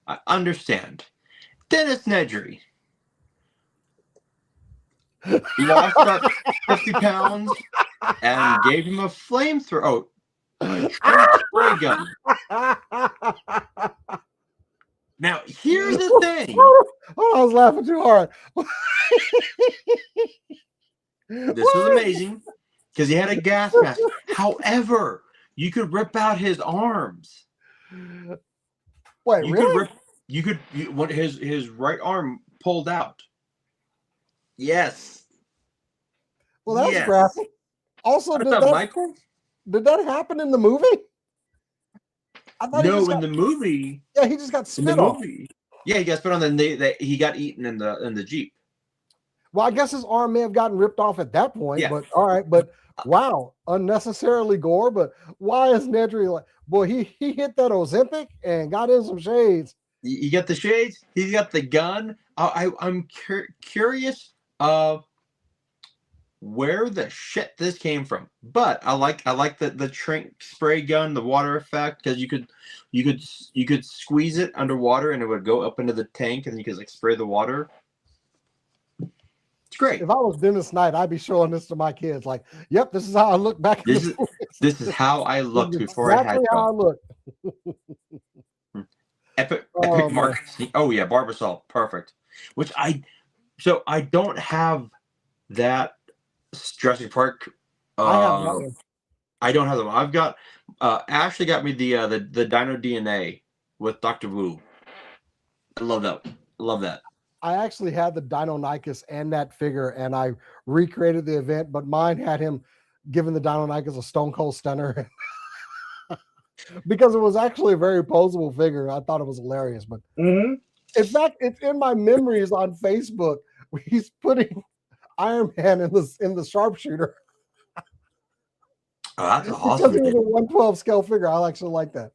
I understand. Dennis Nedry lost about 50 pounds and gave him a flamethrower, a spray gun. Now, here's the thing. Oh, I was laughing too hard. This was amazing because he had a gas mask. However, you could rip out his arms. Wait, really? His right arm pulled out. Yes. Well, that's graphic. Also, did that happen in the movie? No, in the movie. Yeah, he just got spit on. Yeah, he got spit on, and he got eaten in the Jeep. Well, I guess his arm may have gotten ripped off at that point. Yeah. But all right, but wow, unnecessarily gore. But why is Nedry like? Boy, he hit that Ozempic and got in some shades. You got the shades. He's got the gun. I'm curious where the shit this came from. But I like the Trink spray gun, the water effect, because you could squeeze it underwater and it would go up into the tank and you could like spray the water. It's great. If I was Dennis Knight, I'd be showing this to my kids. Like, yep, this is how I look back. This is how I looked before I had how I look. Epic mark. Oh yeah, Barbasol, perfect. Which I don't have that Jurassic Park. I don't have them. I've got Ashley got me the Dino DNA with Dr. Wu. I love that. I actually had the Deinonychus and that figure, and I recreated the event, but mine had him giving the Deinonychus a stone cold stunner because it was actually a very posable figure. I thought it was hilarious, but in fact, it's in my memories on Facebook. He's putting Iron Man in the sharpshooter. Oh, that's awesome. Because it was a 112 scale figure. I actually like that.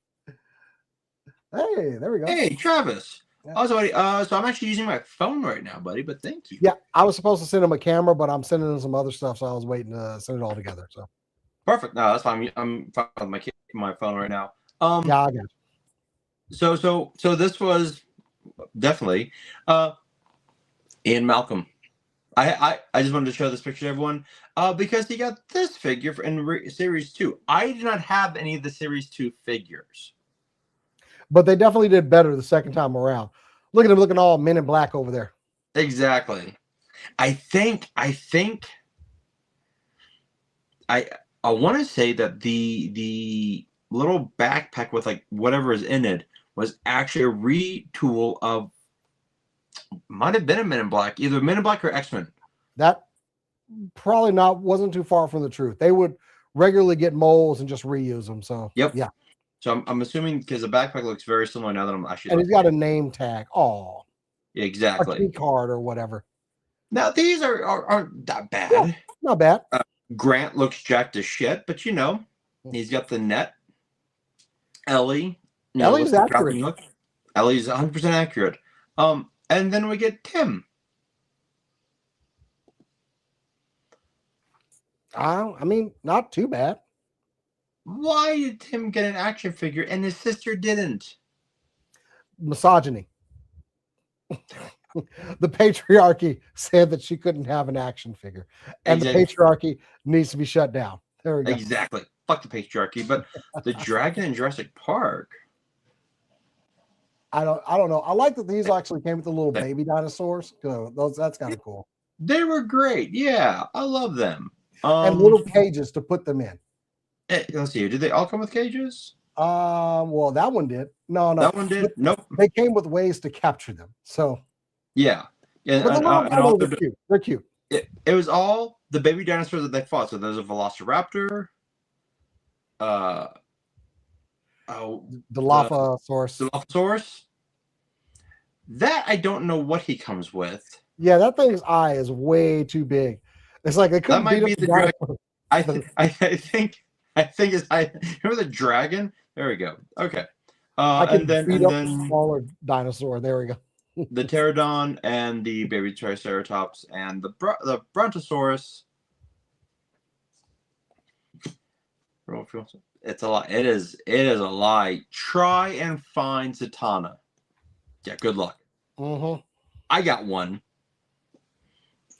Hey, there we go. Hey, Travis. Yeah. Also, so I'm actually using my phone right now, buddy, but thank you. Yeah, I was supposed to send him a camera, but I'm sending him some other stuff, so I was waiting to send it all together. So perfect. No, that's fine. I'm fine with my phone right now. Yeah, I got it. So this was definitely Ian Malcolm. I just wanted to show this picture to everyone because he got this figure in Series 2. I did not have any of the Series 2 figures. But they definitely did better the second time around. Look at him looking all Men in Black over there. Exactly. I want to say that the little backpack with like whatever is in it was actually a retool of, might have been a Men in Black, either Men in Black or X-Men. That probably wasn't too far from the truth. They would regularly get molds and just reuse them. So yep. Yeah. So I'm assuming because the backpack looks very similar now that I'm actually. And he's got a name tag. Oh, yeah, exactly. A key card or whatever. Now these aren't that bad. Yeah, not bad. Grant looks jacked as shit, but he's got the net. Ellie. Ellie's accurate. Ellie's 100% accurate. And then we get Tim. I mean, not too bad. Why did Tim get an action figure and his sister didn't? Misogyny. The patriarchy said that she couldn't have an action figure, and exactly. The patriarchy needs to be shut down. There we go. Exactly. Fuck the patriarchy. But the dragon in Jurassic Park. I don't know. I like that these actually came with the little baby dinosaurs. That's kind of cool. They were great. Yeah, I love them. And little cages to put them in. Let's see. Did they all come with cages? Well, that one did. No. That one did. But Nope. they came with ways to capture them. So Yeah. but the little dinos are cute. They're cute. It was all the baby dinosaurs that they fought. So there's a Velociraptor. The Dilophosaurus. That I don't know what he comes with. Yeah, that thing's eye is way too big. It's like they couldn't that might beat be the dragon. I think it's remember the dragon? There we go. Okay. And then a smaller dinosaur. There we go. The pterodon and the baby triceratops and the brontosaurus. It's a lie. It is a lie. Try and find Zatanna. Yeah, good luck. I got one.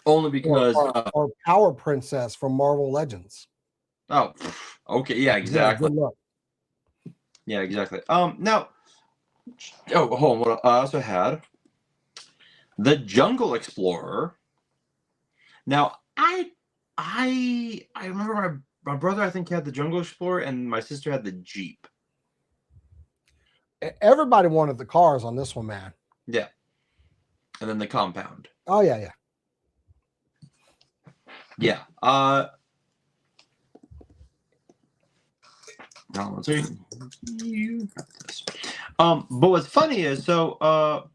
Only because or Power Princess from Marvel Legends. Oh, okay. Yeah, exactly. Good luck. Yeah, exactly. Now, hold on. I also had the Jungle Explorer. Now, I remember my brother, I think, had the Jungle Explorer, and my sister had the Jeep. Everybody wanted the cars on this one, man. Yeah. And then the compound. Oh, yeah. Yeah. Now let's see. But what's funny is, so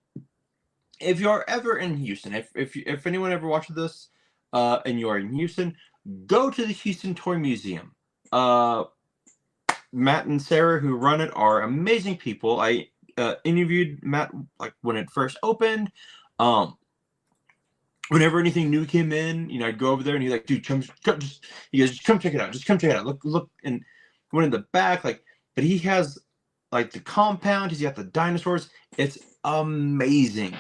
if you're ever in Houston, if anyone ever watches this, and you're in Houston, go to the Houston Toy Museum. Matt and Sarah, who run it, are amazing people. I interviewed Matt like when it first opened. Whenever anything new came in, I'd go over there and he's like, dude, come check it out. Just come check it out. Look, and went in the back, but he has like the compound, he's got the dinosaurs. It's amazing.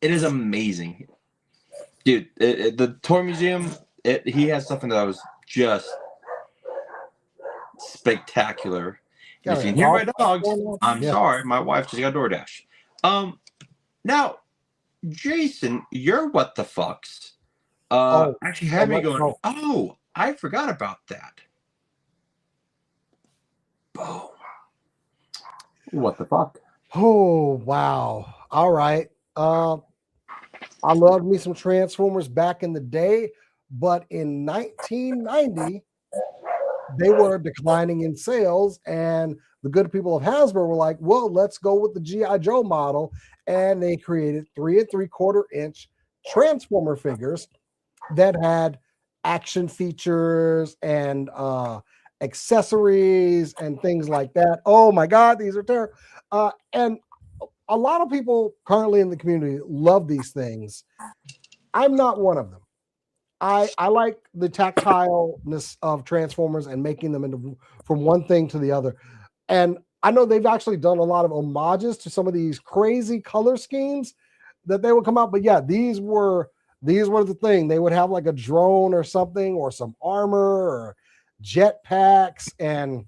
It is amazing. Dude, the toy museum, he has something that was just spectacular. And if you can hear my dogs, I'm sorry, my wife just got DoorDash. Now, Jason, your what the fucks actually had me going, oh, I forgot about that. Boom. What the fuck? Oh, wow. All right. I loved me some Transformers back in the day, but in 1990, they were declining in sales, and the good people of Hasbro were like, well, let's go with the G.I. Joe model, and they created 3 3/4-inch Transformer figures that had action features and accessories and things like that. Oh my God, these are terrible. And a lot of people currently in the community love these things. I'm not one of them. I like the tactileness of Transformers and making them into from one thing to the other. And I know they've actually done a lot of homages to some of these crazy color schemes that they would come out. But yeah, these were the thing. They would have like a drone or something, or some armor or jetpacks, and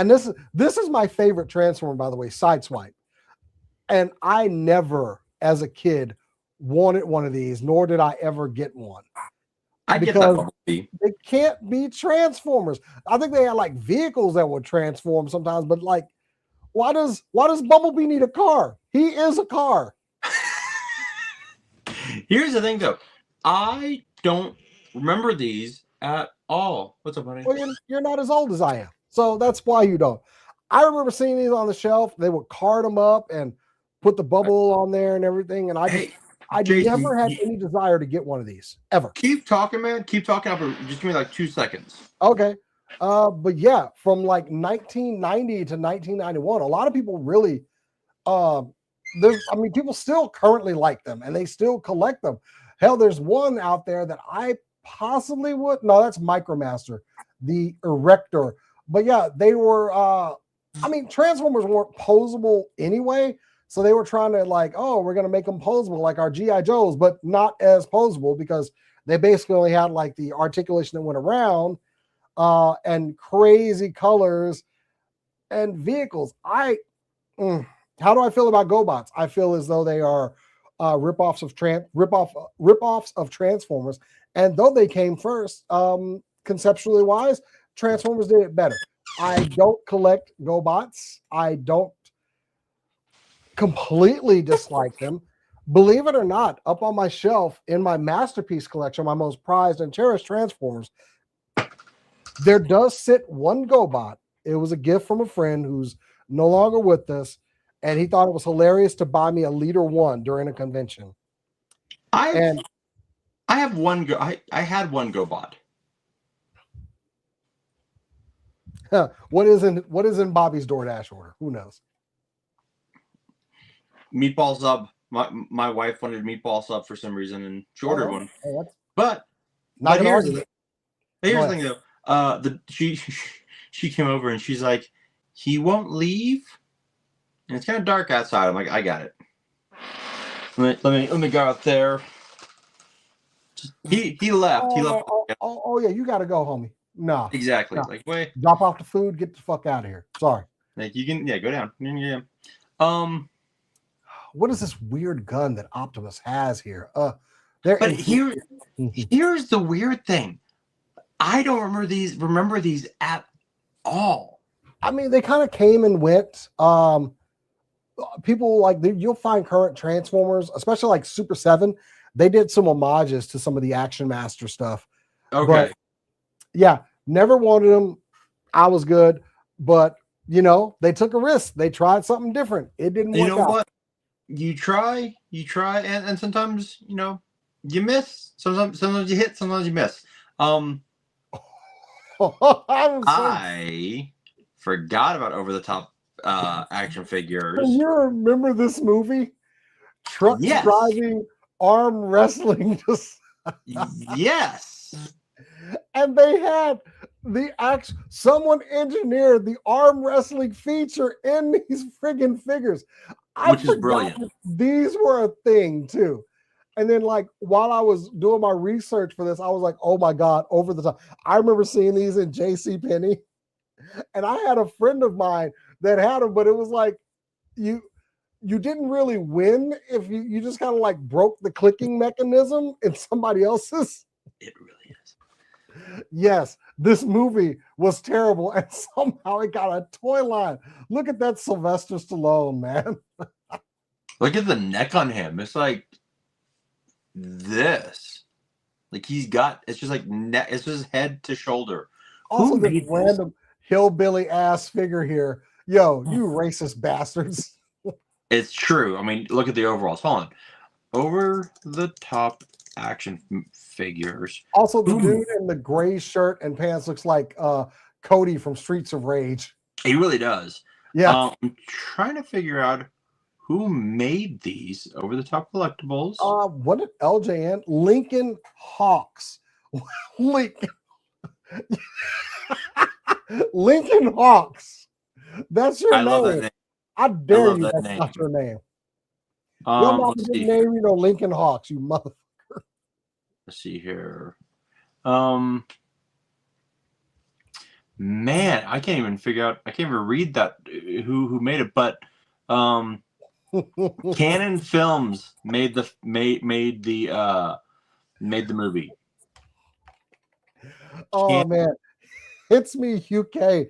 this is my favorite Transformer, by the way, Sideswipe. And I never, as a kid, wanted one of these, nor did I ever get one. Because they can't be Transformers. I think they had like vehicles that would transform sometimes, but like, why does Bumblebee need a car? He is a car. Here's the thing, though. I don't remember these at all. What's up, honey? Well, you're not as old as I am, so that's why you don't. I remember seeing these on the shelf. They would card them up and put the bubble on there and everything, and I Jason, never had any desire to get one of these ever. Keep talking, man. Keep talking. Just give me like 2 seconds. Okay. But yeah, from like 1990 to 1991, a lot of people really, people still currently like them and they still collect them. Hell, there's one out there that I possibly would. No, that's Micromaster, the Erector. But yeah, they were, Transformers weren't posable anyway. So they were trying to like, oh, we're going to make them posable like our G.I. Joes, but not as posable because they basically only had like the articulation that went around and crazy colors and vehicles. How do I feel about GoBots? I feel as though they are ripoffs of Transformers. And though they came first, conceptually wise, Transformers did it better. I don't collect GoBots. I don't completely dislike them. Believe it or not, up on my shelf in my masterpiece collection, my most prized and cherished Transformers, there does sit one GoBot. It was a gift from a friend who's no longer with us, and he thought it was hilarious to buy me a Leader One during a convention. I have one. I had one GoBot. What is in Bobby's DoorDash order? Who knows? Meatball sub. My wife wanted meatball sub for some reason, and she ordered one. But here's the thing though. She came over and she's like, he won't leave, and it's kind of dark outside. I'm like, I got it. Let me go out there. He left. He left. Oh yeah, you got to go, homie. No, exactly. No. Like, wait. Drop off the food. Get the fuck out of here. Sorry. Like, you can, go down. Yeah. What is this weird gun that Optimus has here? But here's the weird thing. I don't remember these at all. I mean, they kind of came and went. People you'll find current Transformers, especially like Super 7. They did some homages to some of the Action Master stuff. Okay. But, yeah, never wanted them. I was good, but they took a risk. They tried something different. It didn't work out. You know what? You try, and sometimes you miss. Sometimes you hit. Sometimes you miss. I forgot about over the top action figures. Do you remember this movie? Truck driving, arm wrestling. Yes. And they had someone engineered the arm wrestling feature in these friggin' figures. Which is brilliant. These were a thing too. And then while I was doing my research for this, I was like, oh my God, over the top. I remember seeing these in JCPenney. And I had a friend of mine that had them, but it was like you didn't really win if you just kind of broke the clicking mechanism in somebody else's. It really is. Yes, this movie was terrible, and somehow it got a toy line. Look at that Sylvester Stallone, man. Look at the neck on him. It's like this. Like it's just like neck. It's just head to shoulder. Also, this random hillbilly ass figure here. Yo, you racist bastards. It's true. I mean, look at the overalls. Hold on. Over the top action figures. Also, the dude in the gray shirt and pants looks like Cody from Streets of Rage. He really does. Yeah. I'm trying to figure out who made these over the top collectibles. What did LJN? Lincoln Hawks. Lincoln Hawks. That's your name. Love that name. I dare you. That's not your name. Your mom didn't name you Lincoln Hawks, you motherfucker. Let's see here. Man, I can't even figure out. I can't even read that. Who made it? But Canon Films made the movie. Oh man, it's me, UK.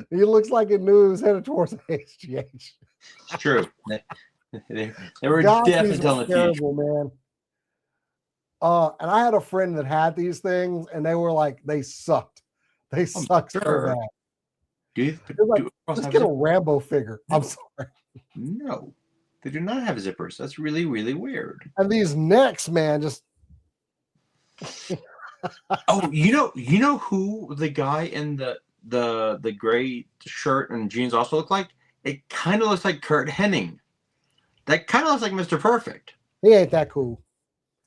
He looks like he knew he was headed towards HGH. It's true. They were definitely telling the terrible, man. And I had a friend that had these things, and they were like, they sucked. They sucked so bad. Let's get a Rambo figure. I'm sorry. No, they do not have zippers. That's really, really weird. And these necks, man, just. Oh, you know who the guy in the gray shirt and jeans also look like? It kind of looks like Kurt Hennig. That kind of looks like Mr. Perfect. He ain't that cool.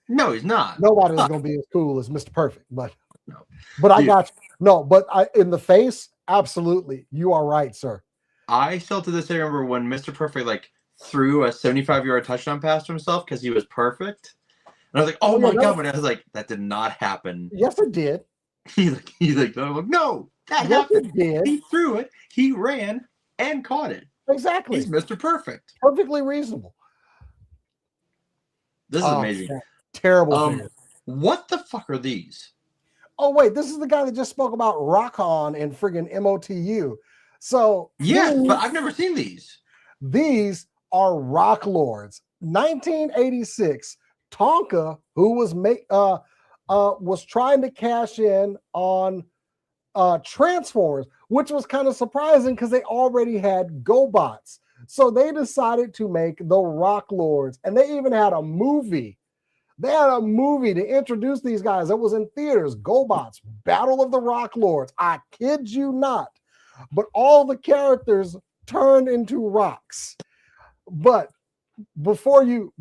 No, he's not. Nobody's gonna be as cool as Mr. Perfect, but no. But I got you. No, but in the face, absolutely, you are right, sir. I still to this day remember when Mr. Perfect threw a 75-yard touchdown pass to himself because he was perfect, and I was like, "Oh my God!" But I was like, "That did not happen." Yes, it did. He's like, "No, that happened." It did. He threw it. He ran and caught it. Exactly. He's Mr. Perfect. Perfectly reasonable. This is amazing. Man. Terrible. What the fuck are these? Oh wait, this is the guy that just spoke about Rock On and friggin' MOTU. So Yes, but I've never seen these. These are Rock Lords. 1986, Tonka, who was trying to cash in on Transformers, which was kind of surprising because they already had GoBots. So they decided to make the Rock Lords, and they even had a movie. They had a movie to introduce these guys. It was in theaters. GoBots, Battle of the Rock Lords. I kid you not. But all the characters turned into rocks. But before you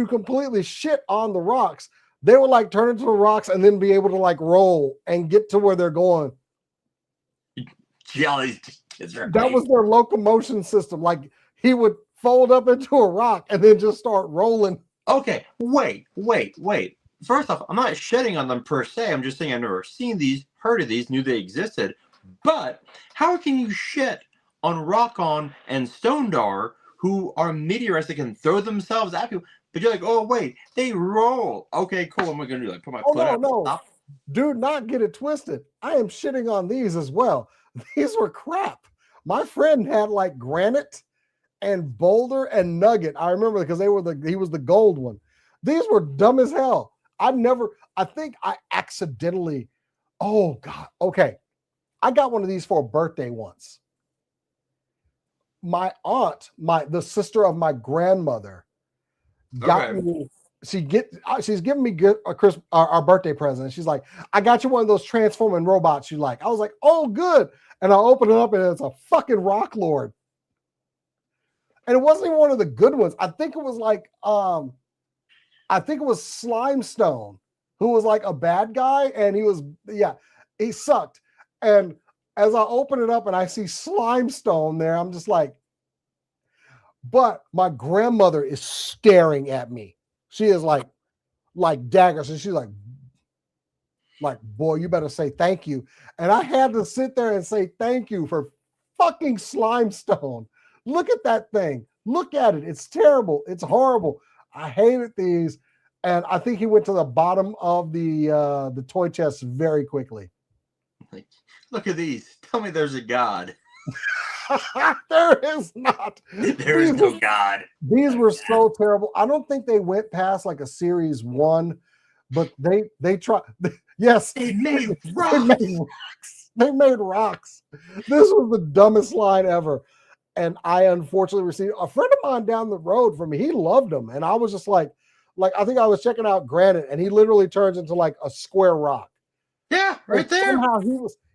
completely shit on the rocks, they would like turn into the rocks and then be able to like roll and get to where they're going. Jelly. That was their locomotion system. Like he would fold up into a rock and then just start rolling. Okay, wait. First off, I'm not shitting on them per se. I'm just saying I've never seen these, heard of these, knew they existed. But how can you shit on Rock On and Stondar, who are meteorites that can throw themselves at you? But you're like, oh wait, they roll. Okay, cool. What am I gonna do? Like put my foot up? No. Do not get it twisted. I am shitting on these as well. These were crap. My friend had like Granite and Boulder and Nugget. I remember because he was the gold one. These were dumb as hell. I think I accidentally, oh God, okay. I got one of these for a birthday once. My aunt, the sister of my grandmother, got me. She's giving me our birthday present. She's like, I got you one of those transforming robots you like. I was like, oh, good. And I open it up and it's a fucking Rock Lord. And it wasn't even one of the good ones. I think it was like, Slimestone, who was like a bad guy. And he sucked. And as I open it up and I see Slimestone there, I'm just like, but my grandmother is staring at me. She is like daggers. And she's like, boy, you better say thank you. And I had to sit there and say thank you for fucking Slimestone. Look at that thing. Look at it. It's terrible. It's horrible. I hated these. And I think he went to the bottom of the toy chest very quickly. Like, look at these. Tell me there's a God. There is not. There is no God. These were so terrible. I don't think they went past like a series 1, but they tried. Yes, they made rocks. They made rocks. This was the dumbest line ever. And I unfortunately received a friend of mine down the road from me. He loved them. And I was just like I think I was checking out Granite and he literally turns into like a square rock. Yeah, right there. Somehow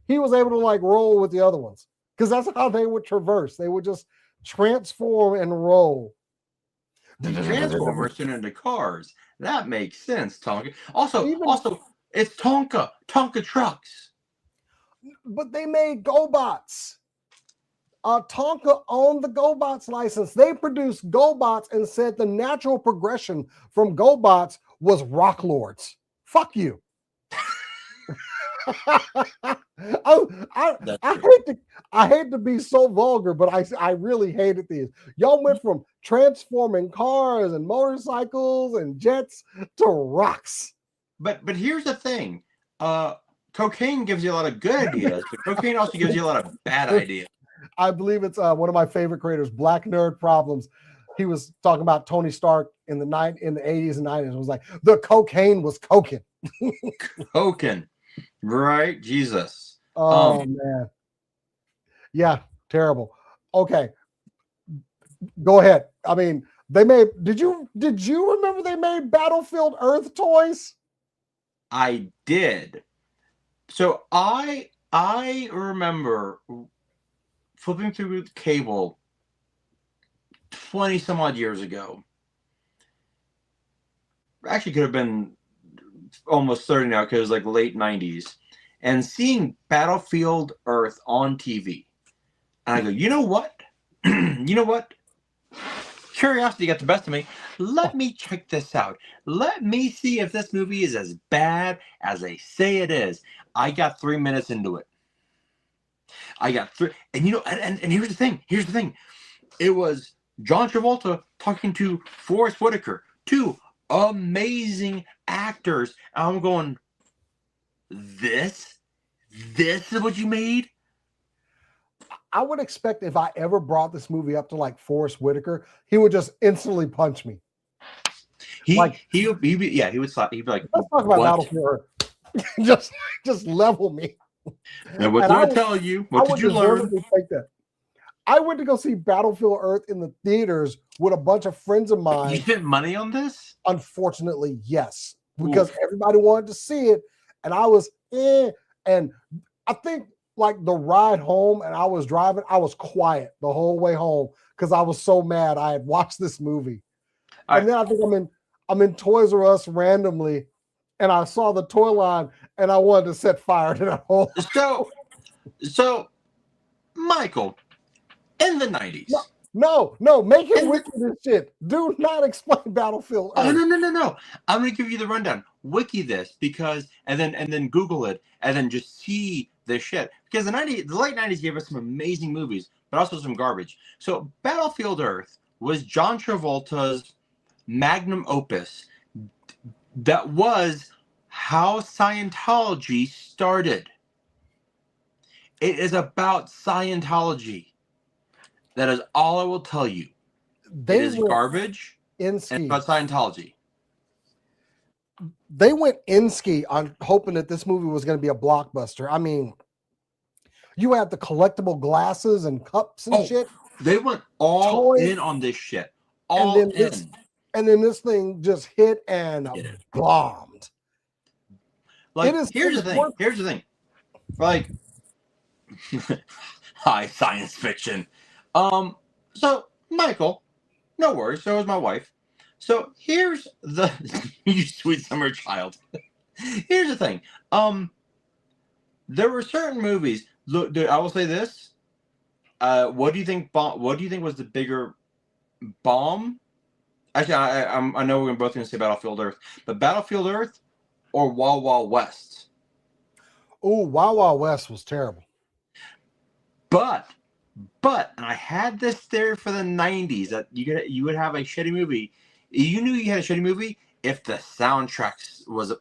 he was able to like roll with the other ones because that's how they would traverse. They would just transform and roll. Transformers turn into cars. That makes sense, Tonka. Also, it's Tonka trucks. But they made GoBots. Tonka owned the GoBots license. They produced GoBots and said the natural progression from GoBots was Rock Lords. Fuck you. I hate to be so vulgar, but I really hated these. Y'all went from transforming cars and motorcycles and jets to rocks. But here's the thing. Cocaine gives you a lot of good ideas, but cocaine also gives you a lot of bad ideas. I believe it's one of my favorite creators, Black Nerd Problems. He was talking about Tony Stark in the 80s and 90s. It was like the cocaine was coking. Coking. Right? Jesus. Oh man. Yeah, terrible. Okay. Go ahead. I mean, did you remember they made Battlefield Earth toys? I did. So I remember flipping through cable 20 some odd years ago. Actually could have been almost 30 now because it was like late 90s, and seeing Battlefield Earth on TV. And I go, you know what? Curiosity got the best of me. Let me check this out. Let me see if this movie is as bad as they say it is. I got 3 minutes into it. I got 3, and here's the thing. It was John Travolta talking to Forrest Whitaker, 2 amazing actors. I'm going, this is what you made? I would expect if I ever brought this movie up to like Forrest Whitaker, he would just instantly punch me. He would slap. He'd be like, let's talk about what? Battlefield Earth. just level me. And what did I tell you? What did you learn? Take that. I went to go see Battlefield Earth in the theaters with a bunch of friends of mine. You spent money on this? Unfortunately, yes, because everybody wanted to see it, and I was and I think like the ride home, and I was driving, I was quiet the whole way home because I was so mad I had watched this movie. And then I think I'm in Toys R Us randomly, and I saw the toy line, and I wanted to set fire to that whole. So, Michael, in the 90s. No, make it wiki this shit. Do not explain Battlefield Earth. No. I'm gonna give you the rundown. Wiki this and then Google it and then just see this shit. Because the late 90s gave us some amazing movies, but also some garbage. So Battlefield Earth was John Travolta's magnum opus. That was how Scientology started. It is about Scientology. That is all I will tell you. It is garbage and about Scientology. They went in-ski on hoping that this movie was going to be a blockbuster. I mean, you had the collectible glasses and cups and shit. They went all in on this shit. And then this thing just hit and bombed. Like, here's the thing. Like, high science fiction. So Michael, no worries. So is my wife. So here's the you sweet summer child. Here's the thing. There were certain movies. Look, I will say this. What do you think? What do you think was the bigger bomb? Actually, I know we're both going to say Battlefield Earth, but Battlefield Earth or Wild Wild West. Oh, Wild Wild West was terrible. But and I had this theory for the 90s that you would have a shitty movie. You knew you had a shitty movie if the soundtrack was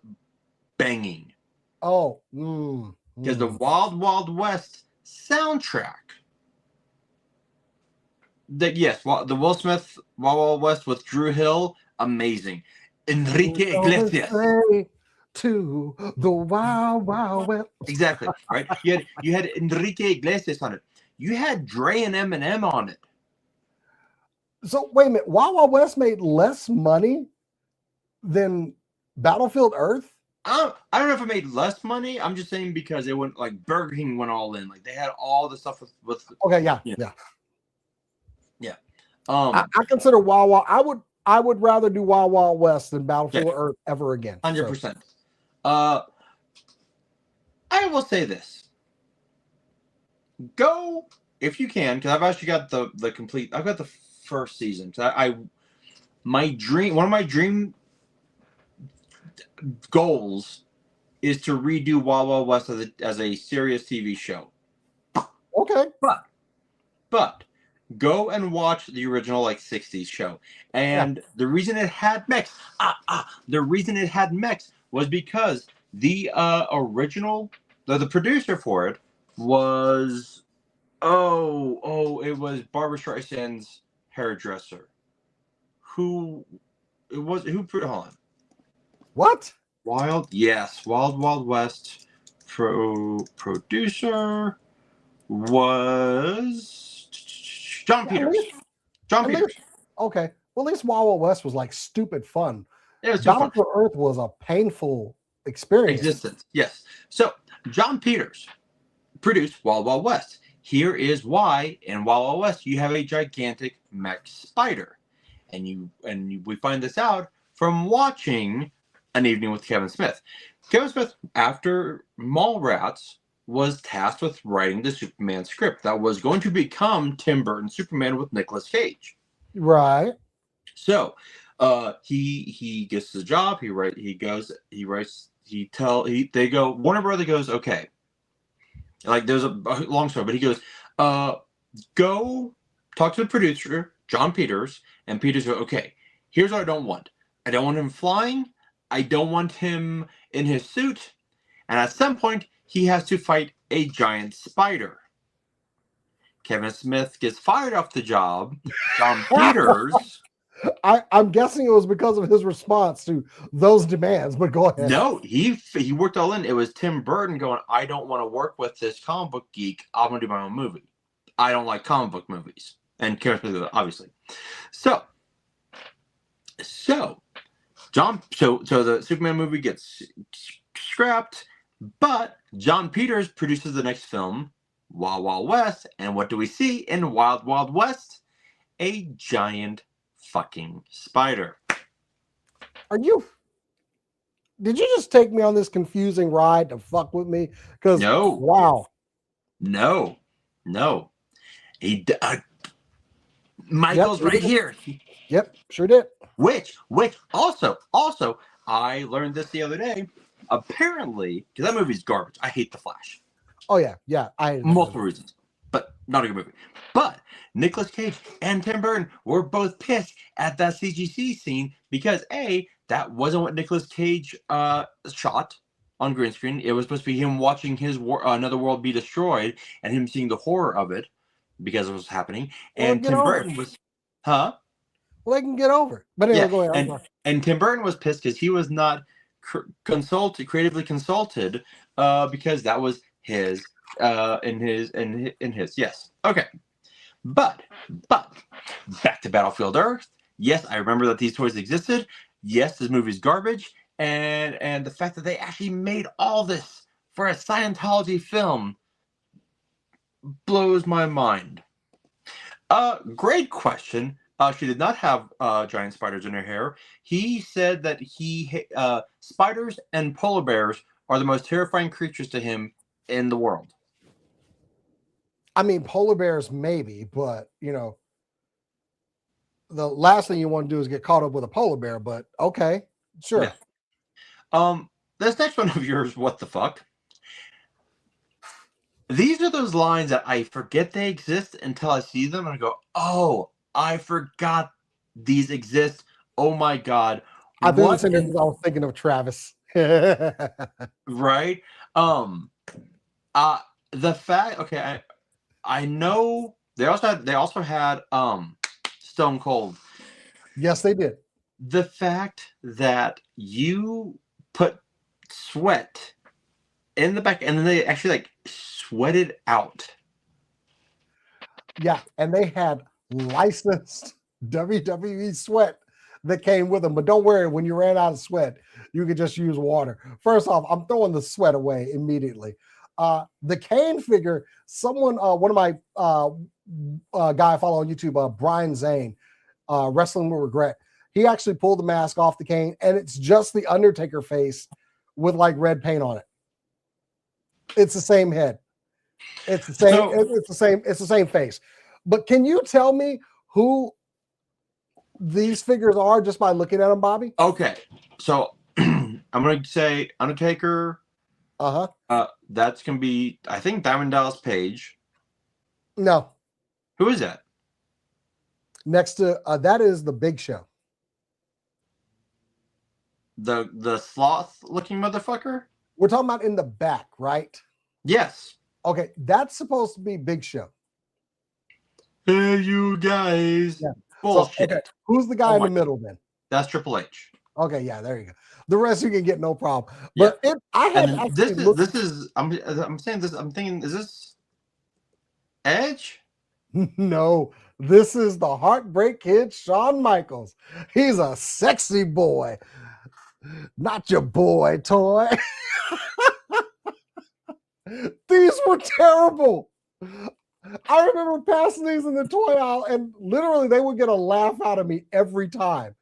banging. Oh, because the Wild Wild West soundtrack. The Will Smith Wild Wild West with Drew Hill, amazing. Enrique Iglesias. To the Wild Wild West. Exactly, right? You had Enrique Iglesias on it. You had Dre and Eminem on it. So wait a minute, Wild Wild West made less money than Battlefield Earth? I don't know if it made less money. I'm just saying because it went like Burger King went all in. Like they had all the stuff with okay, yeah. I consider Wild Wild. I would rather do Wild Wild West than Battlefield Earth ever again. 100%. I will say this. Go if you can, because I've actually got the complete. I've got the first season. So one of my dream goals is to redo Wild Wild West as a serious TV show. Okay, but go and watch the original 60s show. And the reason it had mechs, was because the original, the producer for it was it was Barbra Streisand's hairdresser. Hold on. What? Wild Wild West producer was John Peters. Okay. Well, at least Wild Wild West was like stupid fun. It was Battlefield Earth was a painful experience. Existence. Yes. So John Peters produced Wild Wild West. Here is why in Wild Wild West you have a gigantic mech spider, and we find this out from watching An Evening with Kevin Smith. Kevin Smith, after Mallrats, was tasked with writing the Superman script that was going to become Tim Burton's Superman with Nicolas Cage. Right. So he gets the job. Warner Brother goes, okay. Like there's a long story, but he goes, go talk to the producer, John Peters, and Peters goes, okay, here's what I don't want. I don't want him flying. I don't want him in his suit. And at some point, he has to fight a giant spider. Kevin Smith gets fired off the job. John Peters... I'm guessing it was because of his response to those demands, but go ahead. No, he worked all in. It was Tim Burton going, I don't want to work with this comic book geek. I'm going to do my own movie. I don't like comic book movies. And Kevin Smith, obviously. So the Superman movie gets scrapped, but John Peters produces the next film, Wild Wild West. And what do we see in Wild Wild West? A giant fucking spider. Did you just take me on this confusing ride to fuck with me? Because no, wow, no. Michael's right here. Yep, sure did. Which also, I learned this the other day. Apparently, because that movie's garbage. I hate The Flash. Oh yeah, I multiple reasons, but not a good movie. But Nicolas Cage and Tim Burton were both pissed at that CGC scene because that wasn't what Nicolas Cage shot on green screen. It was supposed to be him watching his another world be destroyed and him seeing the horror of it because it was happening. And Tim Burton was, Well, they can get over it. But anyway, go ahead. And Tim Burton was pissed because he was not creatively consulted because that was his in his yes. Okay. But back to Battlefield Earth. Yes, I remember that these toys existed. Yes, this movie's garbage. And the fact that they actually made all this for a Scientology film blows my mind. Great question. She did not have giant spiders in her hair. He said that spiders and polar bears are the most terrifying creatures to him in the world. I mean, polar bears maybe, but the last thing you want to do is get caught up with a polar bear. But okay, sure. Yeah. This next one of yours, what the fuck? These are those lines that I forget they exist until I see them and I go, oh, I forgot these exist. Oh my god! I was thinking of Travis. Right? The fact. Okay, I know they also had Stone Cold. Yes, they did. The fact that you put sweat in the back and then they actually sweated out. Yeah, and they had licensed WWE sweat that came with them. But don't worry, when you ran out of sweat, you could just use water. First off, I'm throwing the sweat away immediately. The Kane figure, one of my guy I follow on YouTube, Brian Zane, Wrestling with Regret, he actually pulled the mask off the Kane, and it's just the Undertaker face with red paint on it. It's the same head. It's the same. It's the same face. But can you tell me who these figures are just by looking at them, Bobby? Okay, so I'm gonna say Undertaker. That's gonna be, I think, Diamond Dallas Page. No. Who is that? Next to that is the Big Show. The sloth-looking motherfucker. We're talking about in the back, right? Yes. Okay, that's supposed to be Big Show. Hey, you guys. Yeah. Bullshit. So, okay. Who's the guy in the middle then? That's Triple H. Okay, yeah, there you go. The rest you can get no problem. But I'm thinking, is this Edge? No, this is the Heartbreak Kid, Shawn Michaels. He's a sexy boy, not your boy toy. These were terrible. I remember passing these in the toy aisle, and literally they would get a laugh out of me every time.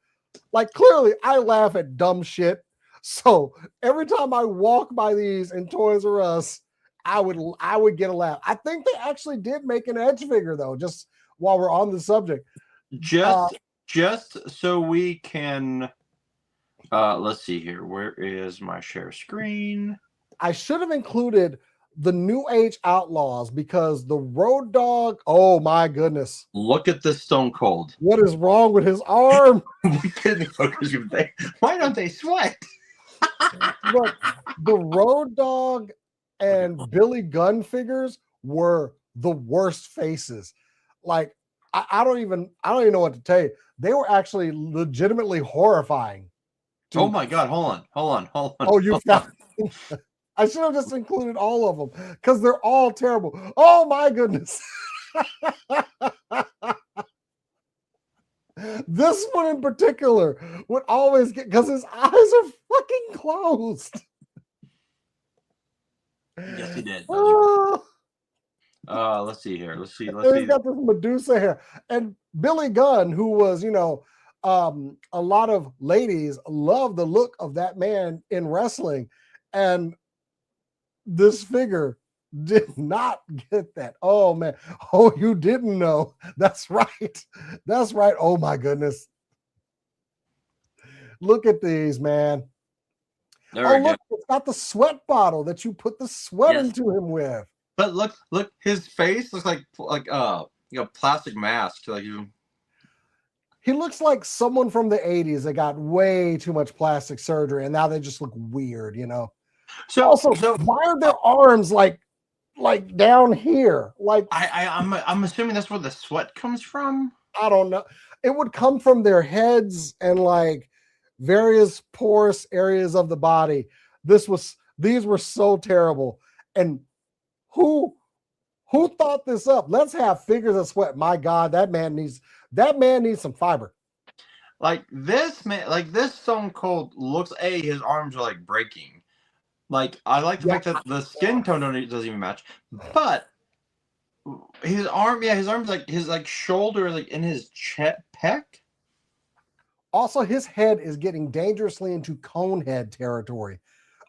Clearly, I laugh at dumb shit. So every time I walk by these in Toys R Us, I would get a laugh. I think they actually did make an Edge figure though, just while we're on the subject. Just so we can let's see here. Where is my share screen? I should have included the New Age Outlaws because the Road Dogg, oh my goodness. Look at this Stone Cold. What is wrong with his arm? Why don't they sweat? Look, The Road Dogg and Billy Gunn figures were the worst faces. Like I don't even know what to tell you. They were actually legitimately horrifying. Oh my God! Hold on. Oh, you found. I should have just included all of them because they're all terrible. Oh my goodness. This one in particular would always get, because his eyes are fucking closed. Yes, he did. Oh. Let's see here. Let's see. He's got this Medusa hair. And Billy Gunn, who was, a lot of ladies love the look of that man in wrestling. And this figure did not get that. Oh man. Oh, you didn't know. That's right. That's right. Oh my goodness. Look at these, man. There look, it's got the sweat bottle that you put the sweat into him with. But look, his face looks like plastic mask. Like you. He looks like someone from the 80s that got way too much plastic surgery and now they just look weird, So why are their arms like down here? Like I'm assuming that's where the sweat comes from. I don't know. It would come from their heads and like various porous areas of the body. These were so terrible. And who thought this up? Let's have figures of sweat. My God, that man needs some fiber. Like this man, like this Stone Cold looks. His arms are like breaking. Like I like the fact that the skin tone doesn't even match. But his arms like his shoulder, like in his pec. Also, his head is getting dangerously into Conehead territory.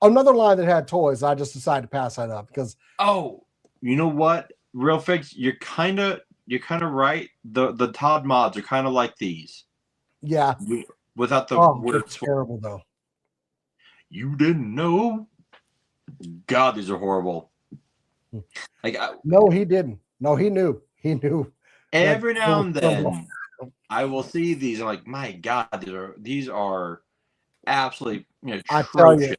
Another line that had toys. I just decided to pass that up because. Oh, you know what? Real Fix, you're kind of right. The Todd mods are kind of like these. Yeah. Without the word. It's terrible though. You didn't know? God, these are horrible. Like no, he didn't. No, he knew. He knew. Every now and then, I will see these. I'm like, my God, these are absolutely. I tell you,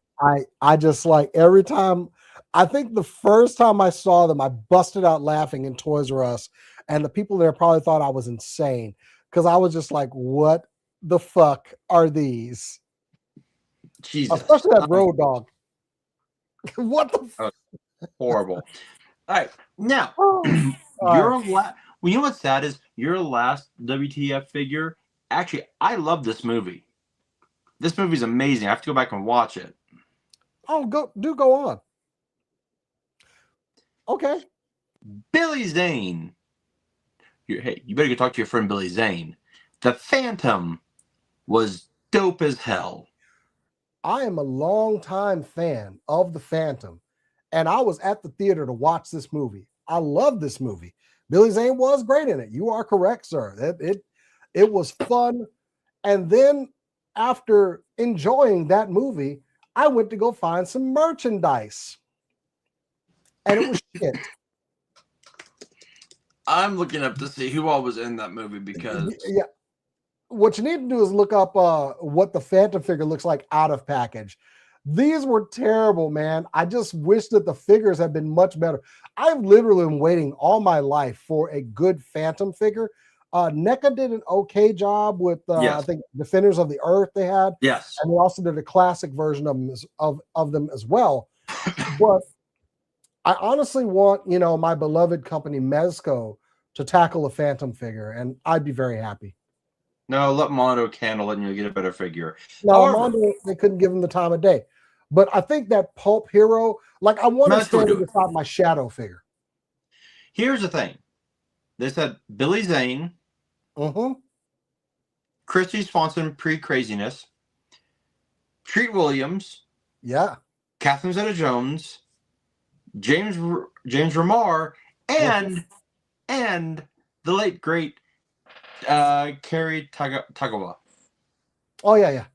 I just like every time. I think the first time I saw them, I busted out laughing in Toys R Us, and the people there probably thought I was insane because I was just like, "What the fuck are these?" Jesus, especially that Road Dogg. What the? Horrible. All right, now you know what's sad is your last WTF figure. Actually, I love this movie. This movie's amazing. I have to go back and watch it. Oh, go on. Okay. Billy Zane. Hey, you better go talk to your friend Billy Zane. The Phantom was dope as hell. I am a longtime fan of the Phantom, and I was at the theater to watch this movie. I love this movie. Billy Zane was great in it. You are correct, sir. It was fun. And then after enjoying that movie, I went to go find some merchandise. And it was shit. I'm looking up to see who all was in that movie because what you need to do is look up what the Phantom figure looks like out of package. These were terrible, man. I just wish that the figures had been much better. I've literally been waiting all my life for a good Phantom figure. NECA did an okay job with I think Defenders of the Earth they had. Yes. And they also did a classic version of them as well. But I honestly want, my beloved company Mezco to tackle a Phantom figure, and I'd be very happy. No, let Mondo handle it and you'll get a better figure. No, Mondo, they couldn't give him the time of day. But I think that Pulp Hero, like I want to stand beside my Shadow figure. Here's the thing. They said Billy Zane, Christy Swanson pre-craziness, Treat Williams, Catherine Zeta-Jones, James Remar, and the late great Kerry Tagawa. Oh yeah.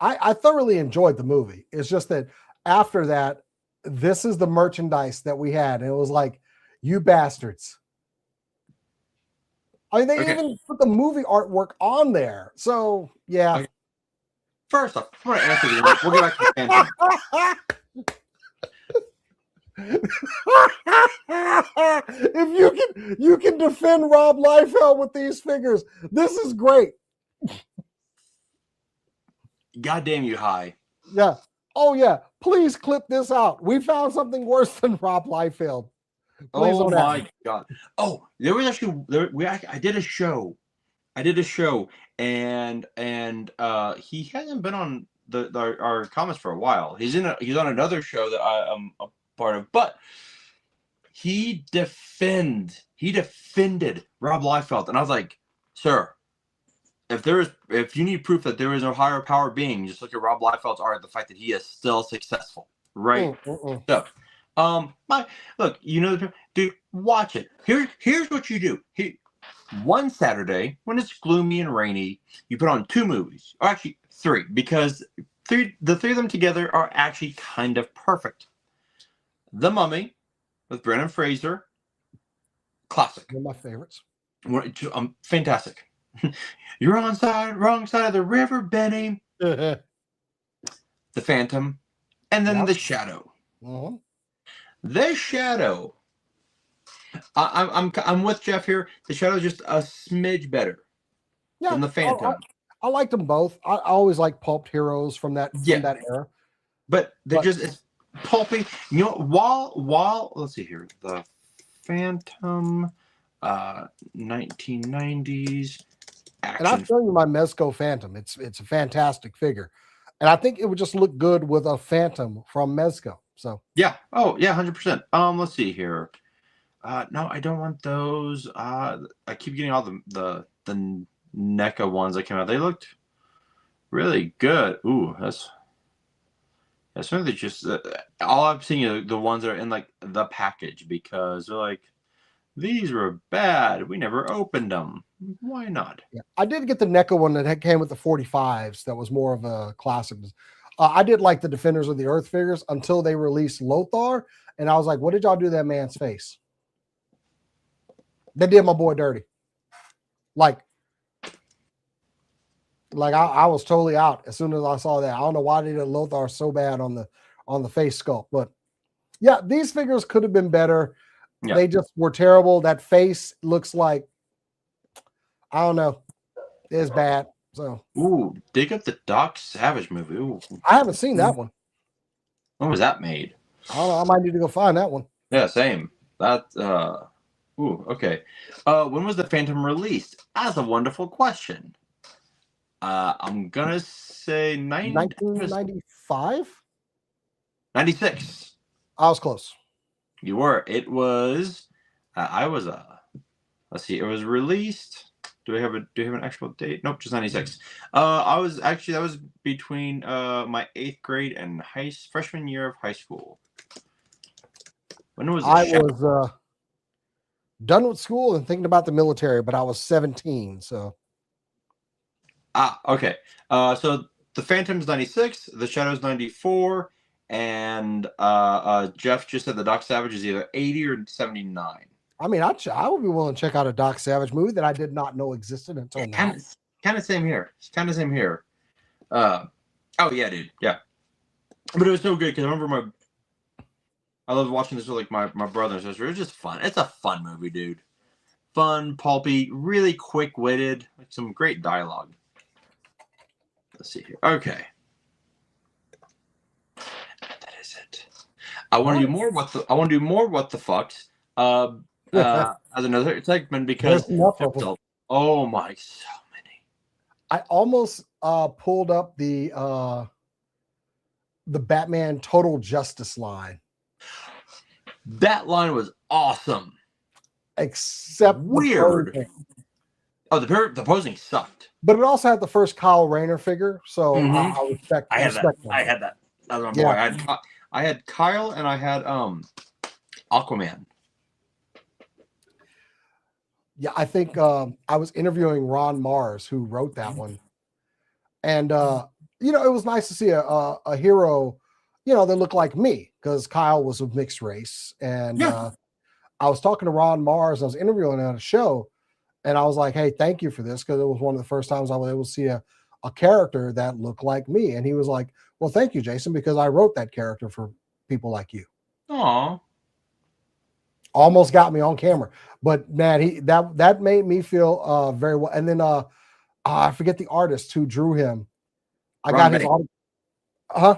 I thoroughly enjoyed the movie. It's just that after that, this is the merchandise that we had, and it was like, you bastards. I mean, they even put the movie artwork on there. So yeah. Okay. First off, I want to answer this. We'll get back to the Phantom. If you can defend Rob Liefeld with these figures, this is great. God damn you, High. Yeah. Oh yeah. Please clip this out. We found something worse than Rob Liefeld. Please oh my God. Oh, there was actually I did a show. And he hasn't been on our comments for a while. He's on another show that I am a part of, but he defended Rob Liefeld, and I was like, sir, if you need proof that there is no higher power being, just look at Rob Liefeld's art, the fact that he is still successful, right? So, look, dude, watch it. Here's what you do. One Saturday, when it's gloomy and rainy, you put on 2 movies, or actually 3, because the 3 of them together are actually kind of perfect. The Mummy with Brendan Fraser, classic. One of my favorites. Fantastic. You're on wrong side of the river, Benny. The Phantom, and then The Shadow. The Shadow. I'm with Jeff here. The Shadow is just a smidge better than the Phantom. I liked them both. I always liked pulped heroes from that era. But it's pulpy. You know, while let's see here, the Phantom, 1990s action. And I'm showing you my Mezco Phantom. It's a fantastic figure, and I think it would just look good with a Phantom from Mezco. So yeah. Oh yeah, 100%. Let's see here. No, I don't want those. I keep getting all the NECA ones that came out. They looked really good. Ooh, that's really just all I've seen are the ones that are in like the package, because they're like, these were bad. We never opened them. Why not? Yeah, I did get the NECA one that came with the 45s. That was more of a classic. I did like the Defenders of the Earth figures until they released Lothar, and I was like, what did y'all do to that man's face? They did my boy dirty. Like I was totally out as soon as I saw that. I don't know why they did Lothar so bad on the face sculpt, but yeah, these figures could have been better. Yeah. They just were terrible. That face looks like, I don't know, it's bad. So dig up the Doc Savage movie. Ooh. I haven't seen that one. When was that made? I don't know. I might need to go find that one. Yeah, same. That okay. When was the Phantom released? That's a wonderful question. I'm gonna say 1995? 96. I was close. You were. It was. I was. Let's see. It was released. Do we have an actual date? Nope, just 96. That was between my 8th grade and freshman year of high school. When was I was done with school and thinking about the military, but I was 17. So. Okay. So the Phantom's 96, the Shadow's 94, and Jeff just said the Doc Savage is either 80 or 79. I mean, I would be willing to check out a Doc Savage movie that I did not know existed until now. Kind of same here. Oh yeah, dude. Yeah. But it was so good because I remember I loved watching this with like my brother and sister. It was just fun. It's a fun movie, dude. Fun, pulpy, really quick-witted, like some great dialogue. Let's see here. Okay. That is it. I want to do more what the fucks. As another segment because oh my, so many. I almost pulled up the Batman Total Justice line. That line was awesome. Except weird. The posing sucked. But it also had the first Kyle Rayner figure, so I respect. I had that. That was my boy. I had Kyle and I had Aquaman. Yeah, I think I was interviewing Ron Mars, who wrote that one, and it was nice to see a hero, that looked like me, because Kyle was of mixed race, and I was talking to Ron Mars. I was interviewing him at a show, and I was like, "Hey, thank you for this," because it was one of the first times I was able to see a character that looked like me, and he was like, "Well, thank you, Jason, because I wrote that character for people like you." Aw, Almost got me on camera, but man, that made me feel very well. And then I forget the artist who drew him. I got his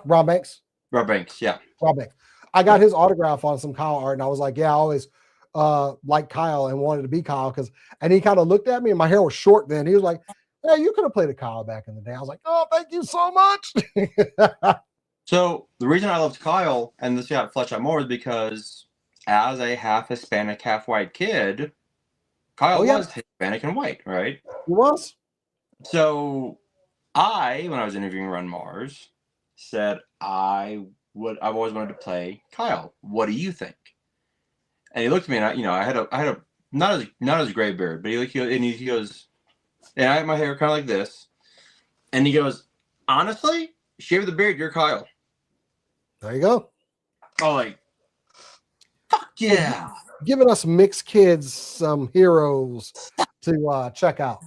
Rob Banks. Rob Banks, yeah. Rob Banks. I got his autograph on some Kyle art, and I was like, yeah, I always liked Kyle and wanted to be Kyle and he kind of looked at me, and my hair was short then. He was like, "Yeah, you could have played a Kyle back in the day." I was like, "Oh, thank you so much." So the reason I loved Kyle, and this got fleshed out more, is because as a half Hispanic, half white kid, Kyle was Hispanic and white, right? He was. So when I was interviewing Run Mars, said I've always wanted to play Kyle. What do you think? And he looked at me, and I had a not as gray beard, but he goes, and I had my hair kind of like this, and he goes, honestly, shave the beard, you're Kyle. There you go. Oh, like, fuck yeah. Giving us mixed kids some heroes to check out.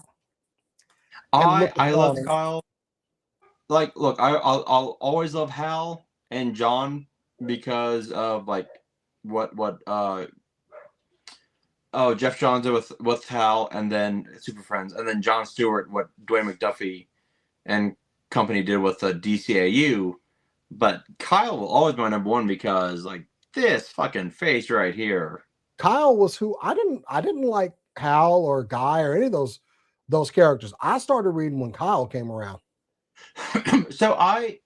I love Kyle. Like, look, I'll always love Hal and John because of like what Jeff Johns with Hal, and then Super Friends, and then Jon Stewart, what Dwayne McDuffie and company did with the DCAU. But Kyle will always be my number one because like this fucking face right here. Kyle was who I didn't like Hal or Guy or any of those characters. I started reading when Kyle came around. So I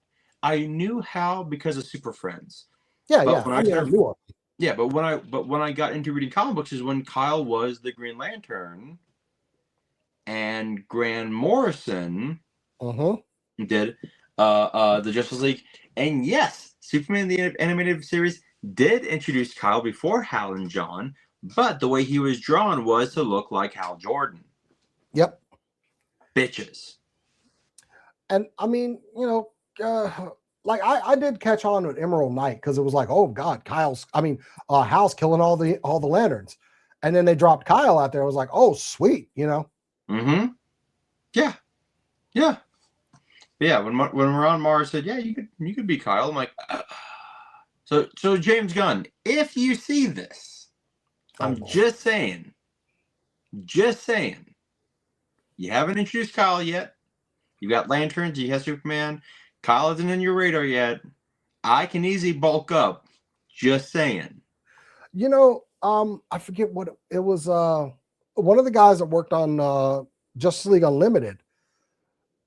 knew Hal because of Super Friends. Yeah, but I knew him. Yeah, but when I got into reading comic books is when Kyle was the Green Lantern, and Grant Morrison did the Justice League. And yes, Superman the animated series did introduce Kyle before Hal and John, but the way he was drawn was to look like Hal Jordan. Yep. Bitches. And I mean, like I did catch on with Emerald Knight because it was like, oh God, Hal's killing all the lanterns. And then they dropped Kyle out there. I was like, oh, sweet, Mm-hmm. Yeah. Yeah. Yeah. When Ron Mars said, yeah, you could be Kyle. I'm like, So James Gunn, if you see this, I'm just saying, you haven't introduced Kyle yet. You got lanterns, you have Superman. Kyle isn't in your radar yet. I can easily bulk up. Just saying. I forget what it was. One of the guys that worked on Justice League Unlimited.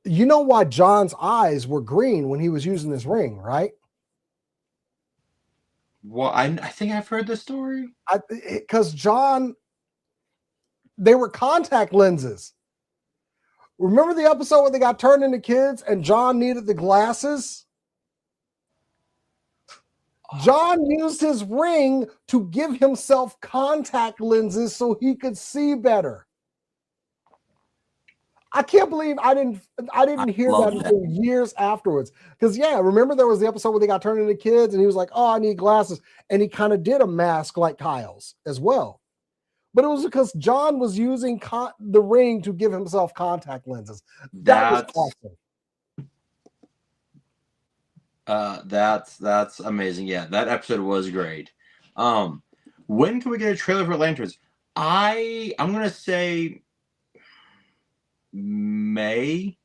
You know why John's eyes were green when he was using this ring, right? Well, I think I've heard the story. Because John, they were contact lenses. Remember the episode where they got turned into kids and John needed the glasses? John used his ring to give himself contact lenses so he could see better. I can't believe I didn't hear that until years afterwards. Because remember there was the episode where they got turned into kids and he was like, oh, I need glasses. And he kind of did a mask like Kyle's as well. But it was because John was using the ring to give himself contact lenses. That was awesome. That's amazing. Yeah, that episode was great. When can we get a trailer for Lanterns? I'm gonna say May.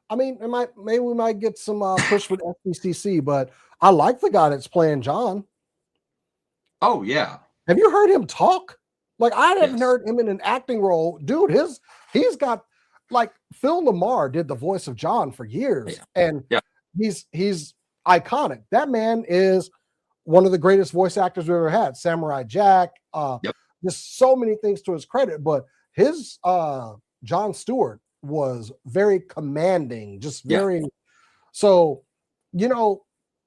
I mean, maybe we might get some push with FBCC, but I like the guy that's playing John. Oh yeah. Have you heard him talk? Like I haven't heard him in an acting role. Dude, he's got like Phil Lamar did the voice of John for years. And he's iconic. That man is one of the greatest voice actors we've ever had. Samurai Jack. Just so many things to his credit, but his Jon Stewart was very commanding, just very so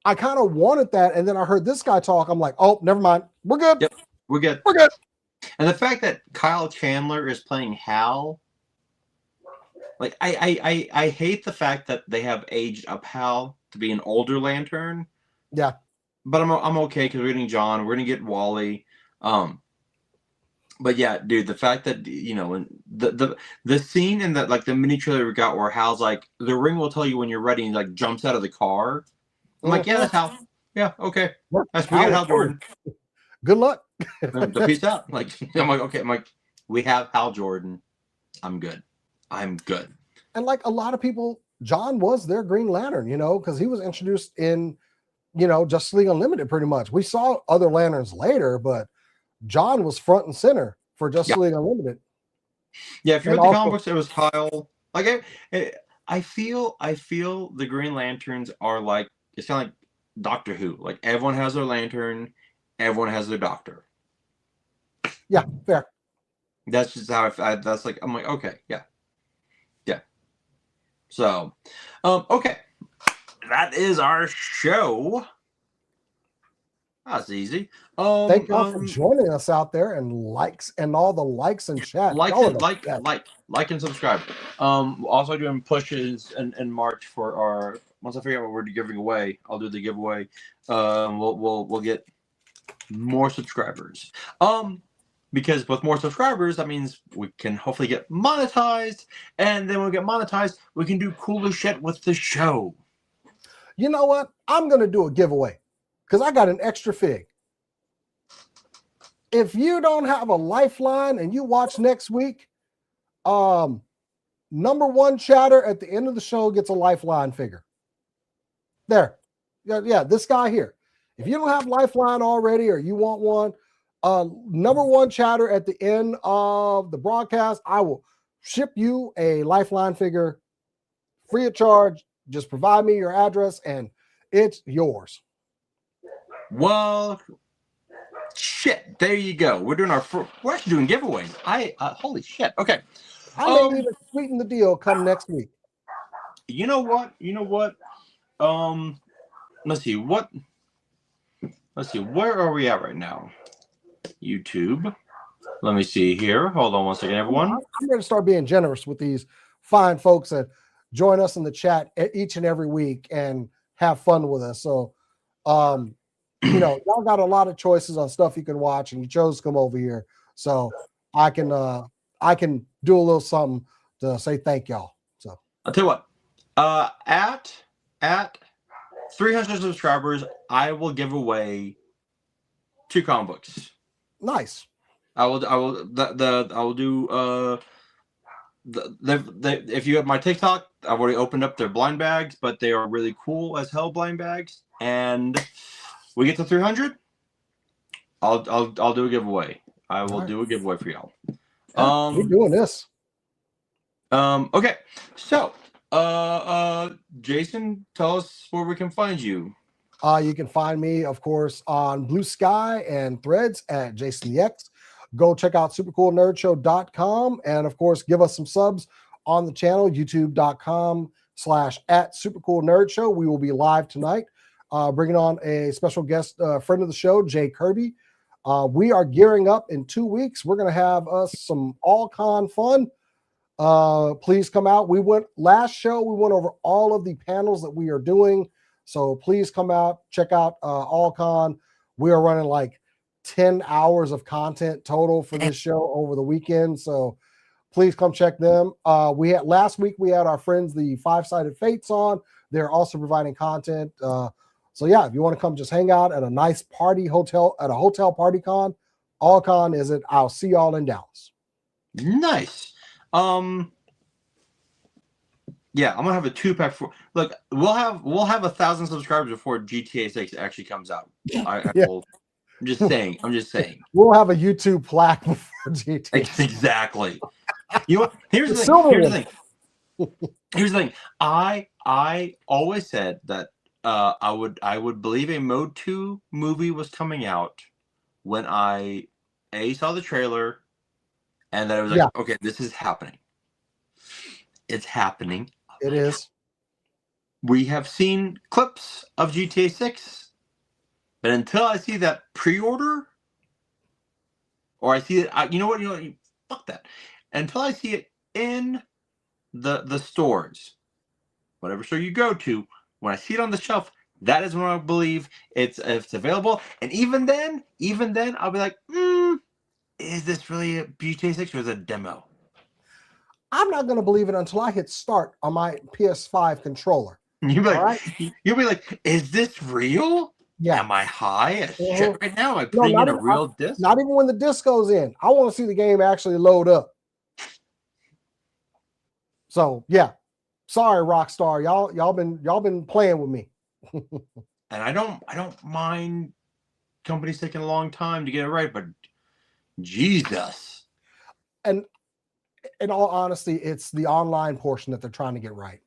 I kind of wanted that, and then I heard this guy talk. I'm like, oh, never mind. We're good. Yep. We're good. We're good. And the fact that Kyle Chandler is playing Hal, like I hate the fact that they have aged up Hal to be an older Lantern. Yeah. But I'm okay because we're getting John, we're gonna get Wally. But yeah, dude, the fact that when the scene in that like the mini trailer we got where Hal's like, the ring will tell you when you're ready, and like jumps out of the car. I'm like, yeah, that's Hal. Yeah, okay. That's we got Hal Jordan. good luck. Peace out. Like, I'm like, okay. I'm like, we have Hal Jordan. I'm good. I'm good. And like a lot of people, John was their Green Lantern, you know, because he was introduced in, you know, Justice League Unlimited pretty much. We saw other Lanterns later, but John was front and center for Justice League Unlimited. Yeah, if you read the comic books, it was Kyle. Like, I feel the Green Lanterns are like, it's kind of like Doctor Who. Like, everyone has their lantern, everyone has their doctor. Yeah, fair. That's just how that's like, I'm like, okay, yeah. So, okay, that is our show. That's easy. Thank y'all for joining us out there, and likes and all the likes and chat. Like and subscribe. Also doing pushes in March for our. Once I figure out what we're giving away, I'll do the giveaway. We'll get more subscribers. Because with more subscribers, that means we can hopefully get monetized, and then when we get monetized, we can do cooler shit with the show. You know what? I'm gonna do a giveaway because I got an extra fig. If you don't have a lifeline and you watch next week, number one chatter at the end of the show gets a lifeline figure. There, yeah, this guy here. If you don't have lifeline already or you want one, number one chatter at the end of the broadcast, I will ship you a lifeline figure free of charge. Just provide me your address and it's yours. Well, shit, there you go. We're doing we're actually doing giveaways. Holy shit. Okay. I may even sweeten the deal come next week. You know what? Let's see, where are we at right now? YouTube. Let me see here. Hold on one second, everyone. I'm ready to start being generous with these fine folks that join us in the chat each and every week and have fun with us. So, you know, y'all got a lot of choices on stuff you can watch, and you chose to come over here. So I can do a little something to say thank y'all. So I'll tell you what. At 300 subscribers, I will give away 2 comic books. Nice. I will do if you have my TikTok, I've already opened up their blind bags, but they are really cool as hell blind bags. And we get to 300, I'll do a giveaway. I will do a giveaway for y'all. We're doing this. Okay. So, Jason, tell us where we can find you. You can find me, of course, on Blue Sky and Threads at Jason the X. Go check out supercoolnerdshow.com, and of course, give us some subs on the channel, youtube.com/@supercoolnerdshow. We will be live tonight, bringing on a special guest, friend of the show, Jay Kirby. We are gearing up in 2 weeks. We're going to have us some all-con fun. Please come out. Last show, we went over all of the panels that we are doing. So please come out, check out all-con. We are running like 10 hours of content total for this show over the weekend. So please come check them. Last week we had our friends, the Five-Sided Fates, on. They're also providing content. So yeah, if you want to come just hang out at a nice party hotel, at a hotel party con, all-con is it. I'll see y'all in Dallas. Nice. Yeah, I'm gonna have a 2-pack for. Look, we'll have 1,000 subscribers before GTA 6 actually comes out. I'm just saying. We'll have a YouTube plaque before GTA. Exactly. You know what? Here's the thing. I always said that I would believe a Mode 2 movie was coming out when I saw the trailer, and that I was like, okay, this is happening. It's happening. It is. We have seen clips of GTA 6, but until I see that pre-order, or I see it, you know what? Fuck that. Until I see it in the stores, whatever store you go to, when I see it on the shelf, that is when I believe it's available. And even then, I'll be like, is this really a GTA 6 or is it a demo? I'm not going to believe it until I hit start on my PS5 controller. You'll be like, is this real? Yeah. Am I high as shit right now? Am I No, putting in a real disc? not even when the disc goes in. I want to see the game actually load up. So yeah, sorry, Rockstar, y'all been playing with me. And I don't mind companies taking a long time to get it right, but Jesus. And in all honesty, it's the online portion that they're trying to get right.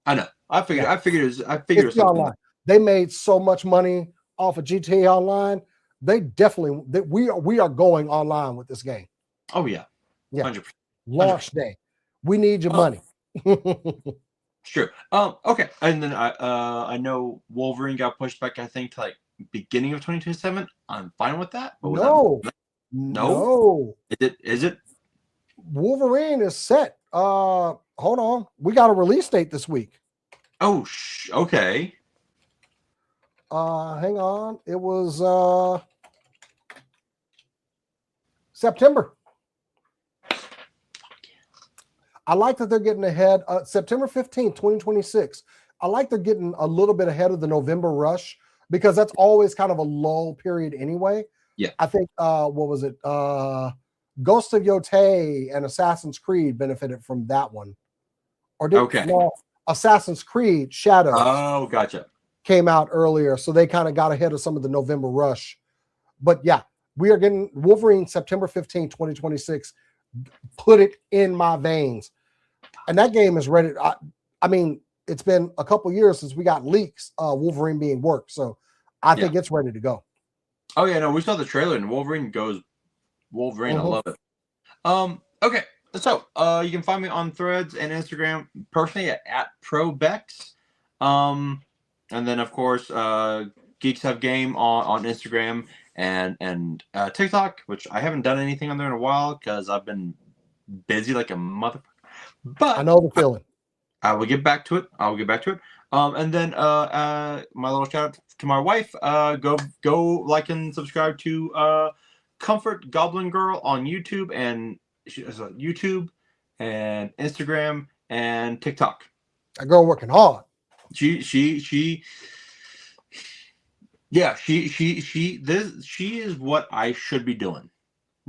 I know. I figured it's it's the online. They made so much money off of GTA Online. They definitely we are going online with this game. Oh yeah. Yeah. 100%. Launch day. We need your money. Sure. Okay. And then I know Wolverine got pushed back, I think, to like beginning of 2027. I'm fine with that. But No. Is it? Wolverine is set. Hold on. We got a release date this week. Oh, okay. Hang on. It was September. I like that they're getting ahead. September 15th, 2026. I like they're getting a little bit ahead of the November rush because that's always kind of a lull period anyway. Yeah. I think what was it? Ghost of Yotei and Assassin's Creed benefited from that one. Or Assassin's Creed Shadows. Oh, gotcha. Came out earlier, so they kind of got ahead of some of the November rush. But yeah, we are getting Wolverine September 15, 2026. Put it in my veins. And that game is ready. I mean, it's been a couple years since we got leaks Wolverine being worked, so I think it's ready to go. Oh yeah, no, we saw the trailer and Wolverine goes Wolverine. I love it. Okay, so you can find me on Threads and Instagram personally at ProBex. And then of course Geeks Have Game on Instagram and TikTok, which I haven't done anything on there in a while because I've been busy like a motherfucker. But I know the feeling. I will get back to it. And then my little shout out to my wife. Go like and subscribe to Comfort Goblin Girl on YouTube and YouTube and Instagram and TikTok. That girl working hard. She is what I should be doing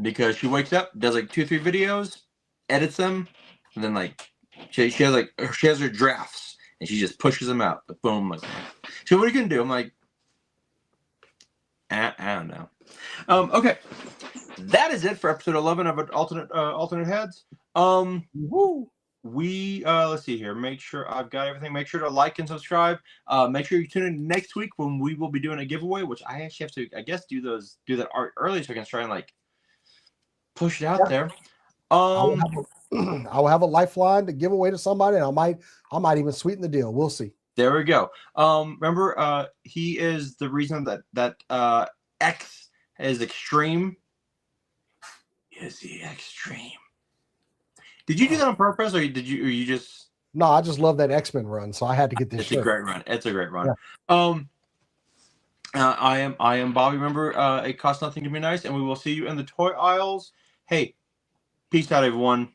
because she wakes up, does like 2-3 videos, edits them, and then like she has her drafts and she just pushes them out. Like, boom, like, so what are you gonna do? I'm like, I don't know. Okay, that is it for episode 11 of alternate heads. We let's see here. Make sure I've got everything. Make sure to like and subscribe. Make sure you tune in next week when we will be doing a giveaway, which I actually have to, I guess, do that art early so I can try and like push it out there. I will have a lifeline to give away to somebody, and I might even sweeten the deal. We'll see. There we go. Remember, he is the reason that X is extreme. Is he extreme? Did you do that on purpose, or you just? No, I just love that X-Men run, so I had to get this. It's a great run. It's a great run. Yeah. I am Bobby. Remember, it costs nothing to be nice, and we will see you in the toy aisles. Hey, peace out, everyone.